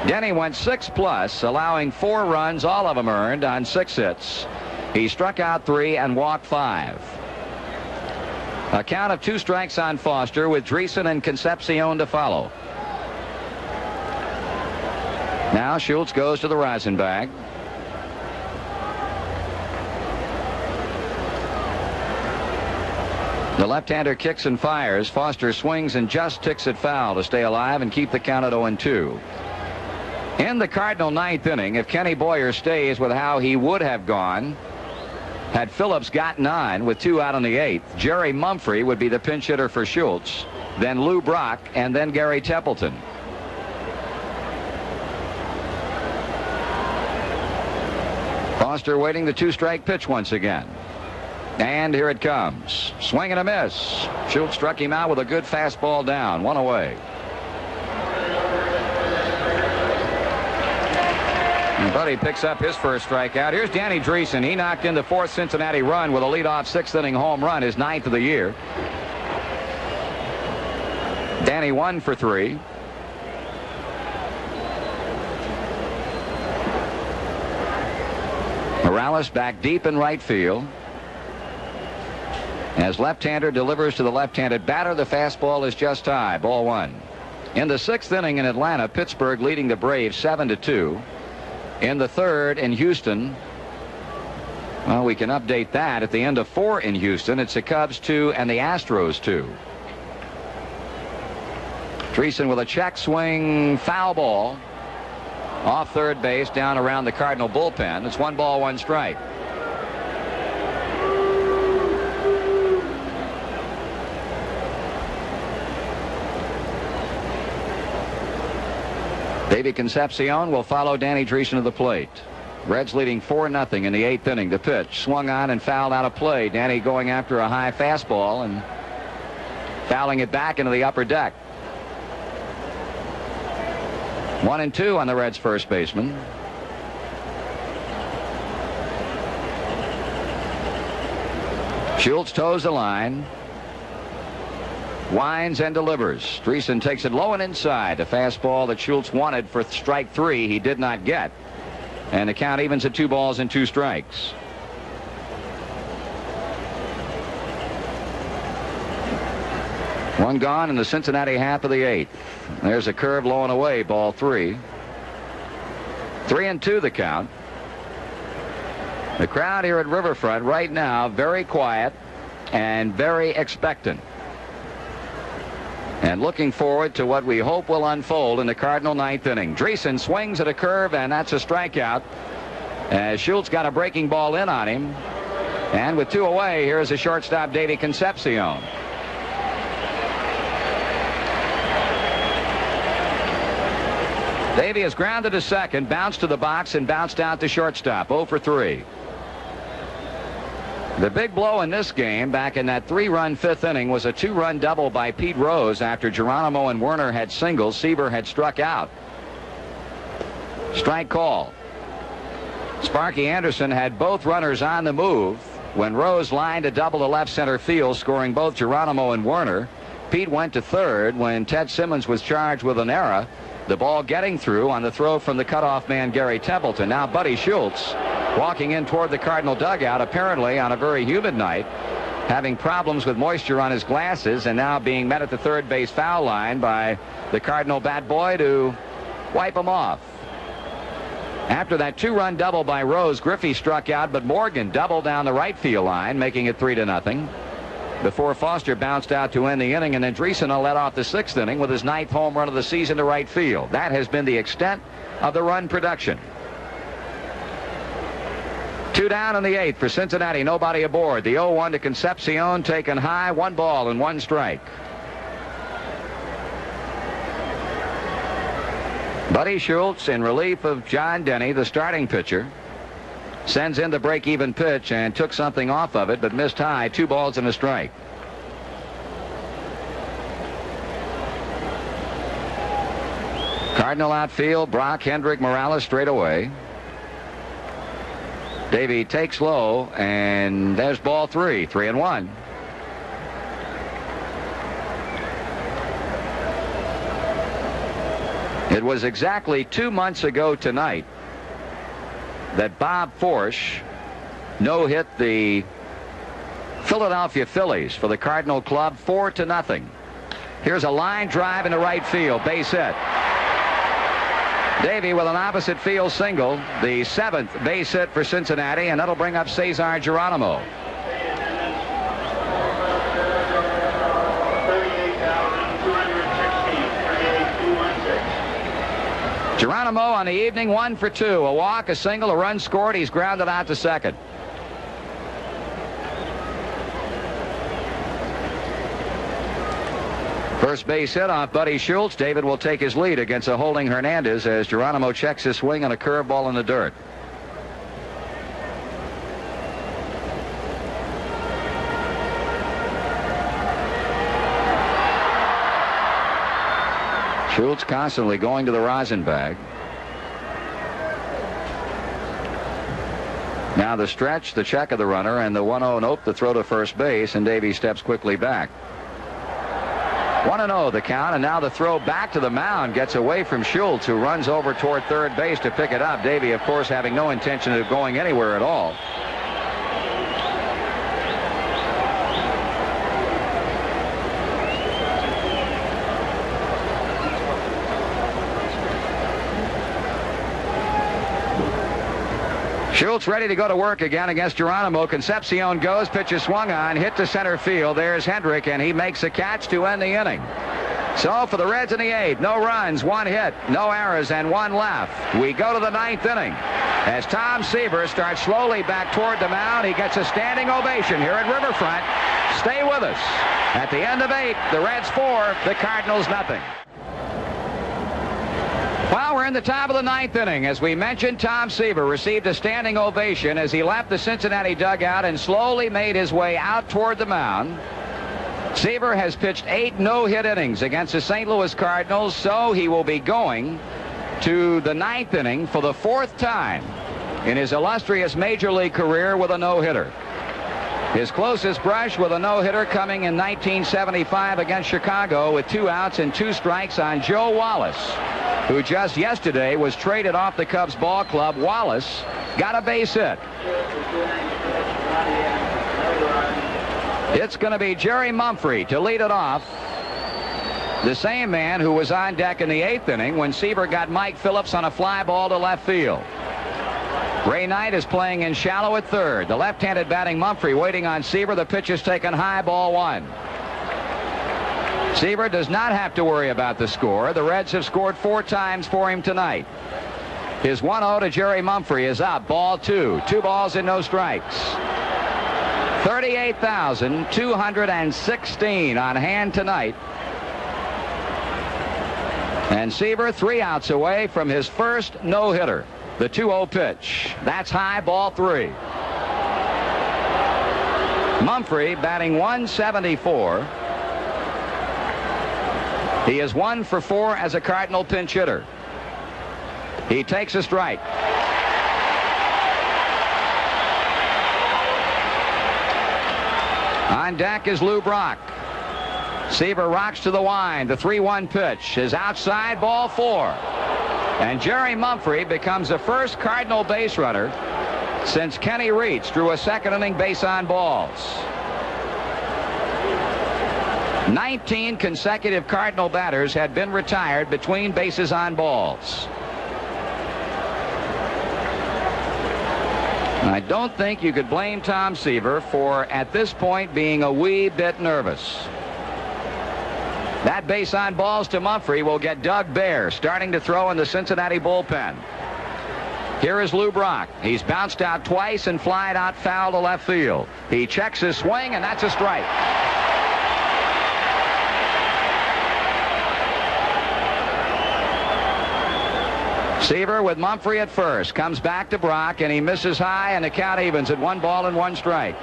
Denny went 6+, allowing 4 runs, all of them earned on 6 hits. He struck out 3 and walked 5. A count of 2 strikes on Foster with Dreesen and Concepcion to follow. Now Schultz goes to the rosin bag. The left-hander kicks and fires. Foster swings and just ticks it foul to stay alive and keep the count at 0-2. In the Cardinal 9th inning, if Kenny Boyer stays with how he would have gone had Phillips gotten on with 2 out on the 8th, Jerry Mumphrey would be the pinch hitter for Schultz, then Lou Brock, and then Gary Templeton. Foster waiting the 2-strike pitch once again. And here it comes. Swing and a miss. Schultz struck him out with a good fastball down. 1 away. And Buddy picks up his first strikeout. Here's Danny Dreesen. He knocked in the 4th Cincinnati run with a leadoff 6th inning home run, his 9th of the year. Danny 1 for 3. Morales back deep in right field. As left-hander delivers to the left-handed batter, the fastball is just high. Ball 1. In the 6th inning in Atlanta, Pittsburgh leading the Braves 7-2. In the 3rd in Houston, well, we can update that. At the end of 4 in Houston, it's the Cubs 2 and the Astros 2. Dreesen with a check swing, foul ball off third base down around the Cardinal bullpen. It's 1 ball, 1 strike. Davey Concepcion will follow Danny Dreesen to the plate. Reds leading 4-0 in the 8th inning. The pitch swung on and fouled out of play. Danny going after a high fastball and fouling it back into the upper deck. 1-2 on the Reds' first baseman. Schultz toes the line. Winds and delivers. Dreesen takes it low and inside. The fastball that Schultz wanted for strike 3 he did not get. And the count evens at 2 balls and 2 strikes. One gone in the Cincinnati half of the 8th. There's a curve low and away. Ball 3. 3-2 the count. The crowd here at Riverfront right now very quiet and very expectant, and looking forward to what we hope will unfold in the Cardinal ninth inning. Dreesen swings at a curve, and that's a strikeout, as Schultz got a breaking ball in on him. And with 2 away, here's the shortstop, Davy Concepcion. Davy is grounded to second, bounced to the box, and bounced out to shortstop. 0 for 3. The big blow in this game back in that 3-run 5th inning was a 2-run double by Pete Rose after Geronimo and Werner had singles. Seaver had struck out. Strike call. Sparky Anderson had both runners on the move when Rose lined a double to left center field, scoring both Geronimo and Werner. Pete went to third when Ted Simmons was charged with an error, the ball getting through on the throw from the cutoff man Gary Templeton. Now Buddy Schultz walking in toward the Cardinal dugout, apparently on a very humid night, having problems with moisture on his glasses, and now being met at the third base foul line by the Cardinal bat boy to wipe him off. After that 2-run double by Rose, Griffey struck out, but Morgan doubled down the right field line, making it 3-0. Before Foster bounced out to end the inning, and then Dreesen led off the 6th inning with his 9th home run of the season to right field. That has been the extent of the run production. 2 down in the 8th for Cincinnati, nobody aboard. The 0-1 to Concepcion, taken high, 1 ball and 1 strike. Buddy Schultz, in relief of John Denny, the starting pitcher, sends in the break-even pitch and took something off of it, but missed high. 2 balls and a strike. Cardinal outfield, Brock, Hendrick, Morales straight away. Davey takes low, and there's ball 3, 3-1. It was exactly 2 months ago tonight that Bob Forsch no-hit the Philadelphia Phillies for the Cardinal club 4-0. Here's a line drive into right field, base hit. Davey with an opposite field single, the 7th base hit for Cincinnati, and that'll bring up Cesar Geronimo. Geronimo on the evening, 1 for 2. A walk, a single, a run scored. He's grounded out to second. First base hit off Buddy Schultz. David will take his lead against a holding Hernandez as Geronimo checks his swing on a curveball in the dirt. Schultz constantly going to the rosin bag. Now the stretch, the check of the runner, and the 1-0 nope, the throw to first base, and Davey steps quickly back. 1-0 the count, and now the throw back to the mound gets away from Schultz, who runs over toward third base to pick it up. Davey, of course, having no intention of going anywhere at all. Schultz ready to go to work again against Geronimo. Concepcion goes, pitch is swung on, hit to center field. There's Hendrick, and he makes a catch to end the inning. So for the Reds in the 8th, no runs, 1 hit, no errors, and 1 left. We go to the 9th inning as Tom Seaver starts slowly back toward the mound. He gets a standing ovation here at Riverfront. Stay with us. At the end of 8, the Reds 4, the Cardinals nothing. Well, we're in the top of the 9th inning. As we mentioned, Tom Seaver received a standing ovation as he left the Cincinnati dugout and slowly made his way out toward the mound. Seaver has pitched 8 no-hit innings against the St. Louis Cardinals, so he will be going to the 9th inning for the 4th time in his illustrious Major League career with a no-hitter. His closest brush with a no-hitter coming in 1975 against Chicago with 2 outs and 2 strikes on Joe Wallace, who just yesterday was traded off the Cubs ball club. Wallace got a base hit. It's going to be Jerry Mumphrey to lead it off The same man who was on deck in the 8th inning when Seaver got Mike Phillips on a fly ball to left field. Ray Knight is playing in shallow at third. The left-handed batting Mumphrey waiting on Seaver. The pitch is taken high, ball 1. Seaver does not have to worry about the score. The Reds have scored 4 times for him tonight. His 1-0 to Jerry Mumphrey is up, ball 2. 2 balls and no strikes. 38,216 on hand tonight. And Seaver 3 outs away from his first no-hitter. The 2-0 pitch. That's high, ball 3. Mumphrey batting 174. He is 1 for 4 as a Cardinal pinch hitter. He takes a strike. On deck is Lou Brock. Seaver rocks to the wind. The 3-1 pitch is outside, ball 4. And Jerry Mumphrey becomes the first Cardinal base runner since Kenny Reitz drew a second-inning base on balls. 19 consecutive Cardinal batters had been retired between bases on balls. I don't think you could blame Tom Seaver for, at this point, being a wee bit nervous. That base on balls to Mumphrey will get Doug Baer starting to throw in the Cincinnati bullpen. Here is Lou Brock. He's bounced out twice and flied out foul to left field. He checks his swing, and that's a strike. Seaver with Mumphrey at first. Comes back to Brock, and he misses high, and the count evens at 1 ball and 1 strike.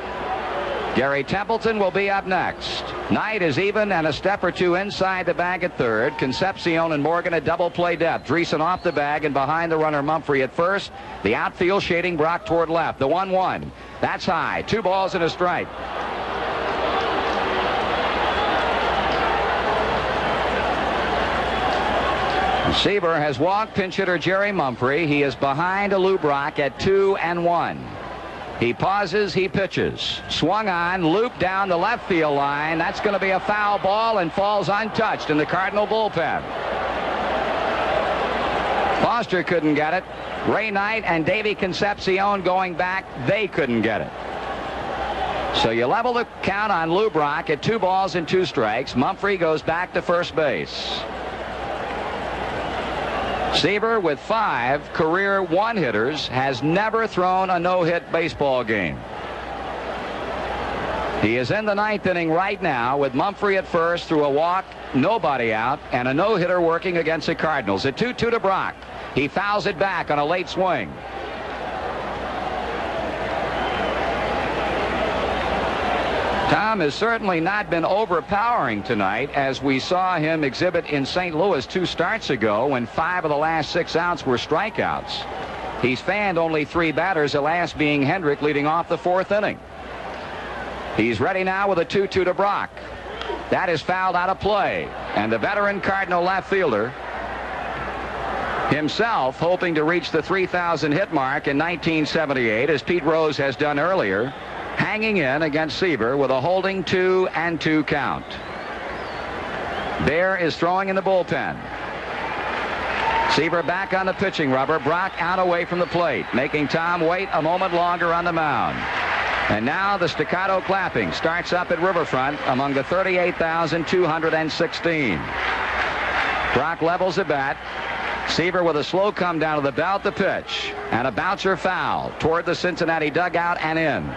Gary Templeton will be up next. Knight is even and a step or 2 inside the bag at third. Concepcion and Morgan at double play depth. Dreesen off the bag and behind the runner Mumphrey at first. The outfield shading Brock toward left. The 1-1. That's high. 2 balls and a strike. Seaver has walked pinch hitter Jerry Mumphrey. He is behind Lou Brock at 2-1. He pauses, he pitches. Swung on, looped down the left field line. That's going to be a foul ball and falls untouched in the Cardinal bullpen. Foster couldn't get it. Ray Knight and Davey Concepcion going back, they couldn't get it. So you level the count on Lou Brock at 2 balls and 2 strikes. Mumphrey goes back to first base. Seaver, with 5 career one-hitters, has never thrown a no-hit baseball game. He is in the 9th inning right now with Mumphrey at first through a walk, nobody out, and a no-hitter working against the Cardinals. A 2-2 to Brock. He fouls it back on a late swing. Tom has certainly not been overpowering tonight, as we saw him exhibit in St. Louis 2 starts ago when 5 of the last 6 outs were strikeouts. He's fanned only 3 batters, the last being Hendrick leading off the 4th inning. He's ready now with a 2-2 to Brock. That is fouled out of play, and the veteran Cardinal left fielder himself hoping to reach the 3,000 hit mark in 1978, as Pete Rose has done earlier, hanging in against Seaver with a holding 2-2 count. Baer is throwing in the bullpen. Seaver back on the pitching rubber. Brock out away from the plate, making Tom wait a moment longer on the mound. And now the staccato clapping starts up at Riverfront among the 38,216. Brock levels the bat. Seaver with a slow come down to the belt, the pitch, and a bouncer foul toward the Cincinnati dugout and in.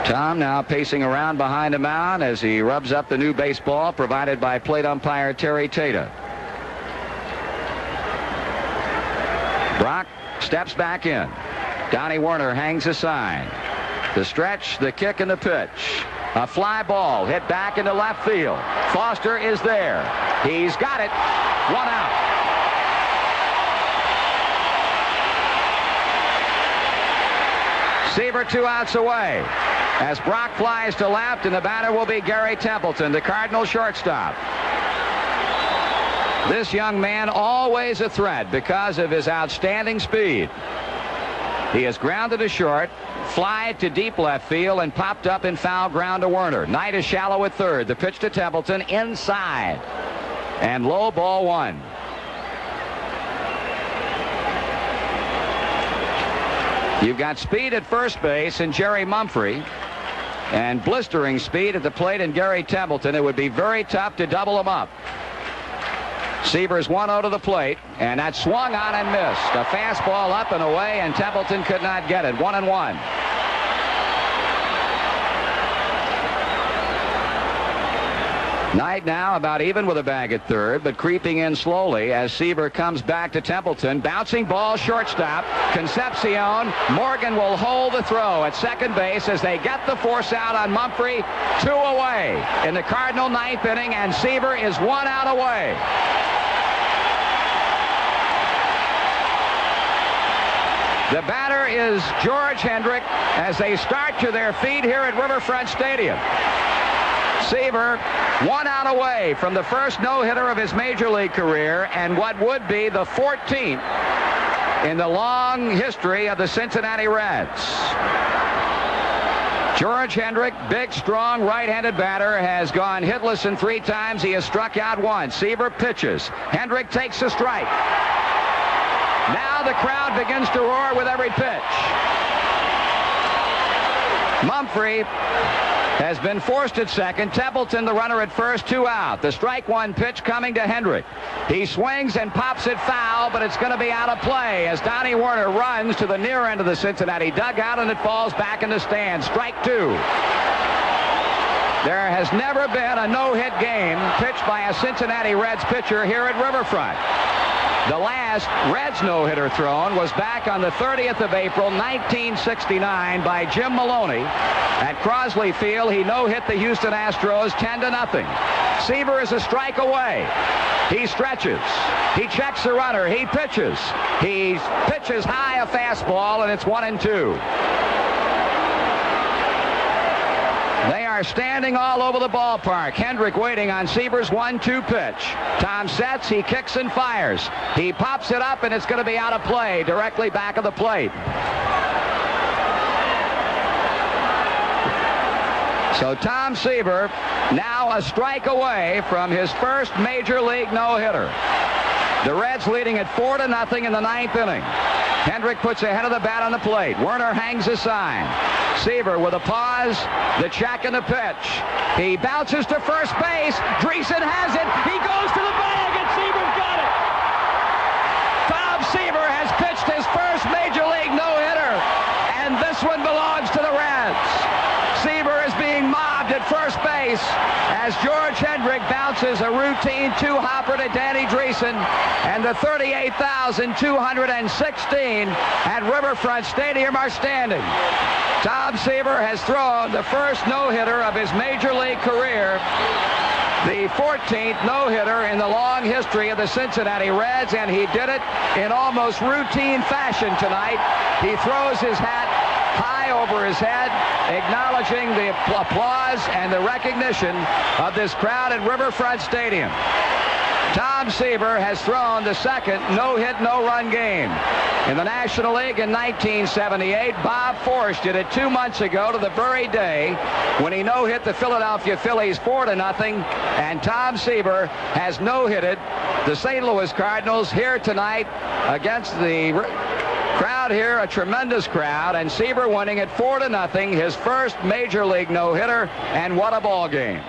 Tom now pacing around behind the mound as he rubs up the new baseball provided by plate umpire Terry Tata. Brock steps back in. Donnie Werner hangs a sign. The stretch, the kick, and the pitch. A fly ball hit back into left field. Foster is there. He's got it. 1 out. Seaver 2 outs away as Brock flies to left, and the batter will be Gary Templeton, the Cardinal shortstop. This young man always a threat because of his outstanding speed. He has grounded to short fly to deep left field and popped up in foul ground to Werner. Knight is shallow at third. The pitch to Templeton inside. And low, ball one. You've got speed at first base in Jerry Mumphrey and blistering speed at the plate in Gary Templeton. It would be very tough to double them up. Seaver's 1-0 to the plate, and that swung on and missed. A fastball up and away, and Templeton could not get it. 1-1. Knight now about even with a bag at third, but creeping in slowly as Seaver comes back to Templeton. Bouncing ball, shortstop. Concepcion. Morgan will hold the throw at second base as they get the force out on Mumphrey. 2 away in the Cardinal ninth inning, and Seaver is 1 out away. The batter is George Hendrick as they start to their feet here at Riverfront Stadium. Seaver 1 out away from the first no-hitter of his major league career, and what would be the 14th in the long history of the Cincinnati Reds. George Hendrick, big, strong, right-handed batter, has gone hitless in 3 times. He has struck out once. Seaver pitches. Hendrick takes a strike. Now the crowd begins to roar with every pitch. Mumphrey has been forced at second. Templeton, the runner at first, 2 out. The strike one pitch coming to Hendrick. He swings and pops it foul, but it's going to be out of play as Donnie Werner runs to the near end of the Cincinnati dugout, and it falls back in the stand. Strike 2. There has never been a no-hit game pitched by a Cincinnati Reds pitcher here at Riverfront. The last Reds no-hitter thrown was back on the 30th of April, 1969 by Jim Maloney. At Crosley Field, he no-hit the Houston Astros 10-0. Seaver is a strike away. He stretches. He checks the runner. He pitches. He pitches high a fastball, and it's 1-2. They are standing all over the ballpark. Hendrick waiting on Seaver's 1-2 pitch. Tom sets, he kicks and fires. He pops it up, and it's going to be out of play, directly back of the plate. So Tom Seaver now a strike away from his first major league no-hitter. The Reds leading at 4-0 in the 9th inning. Hendrick puts a head of the bat on the plate. Werner hangs a sign. Seaver with a pause, the check and the pitch. He bounces to first base. Dreesen has it. He goes to the bag, and Seaver's got it. Tom Seaver has pitched his first major league no-hitter, and this one belongs to the Reds. Seaver is being mobbed at first base as George Hendrick bounces a routine 2-hopper to Danny Dreesen, and the 38,216 at Riverfront Stadium are standing. Tom Seaver has thrown the first no-hitter of his major league career, the 14th no-hitter in the long history of the Cincinnati Reds, and he did it in almost routine fashion tonight. He throws his hat high over his head, acknowledging the applause and the recognition of this crowd at Riverfront Stadium. Tom Seaver has thrown the second no-hit, no-run game. In the National League in 1978, Bob Force did it 2 months ago to the very day when he no-hit the Philadelphia Phillies 4-0, and Tom Seaver has no-hitted the St. Louis Cardinals here tonight against the crowd here, a tremendous crowd, and Seaver winning it 4-0, his first major league no-hitter, and what a ball game.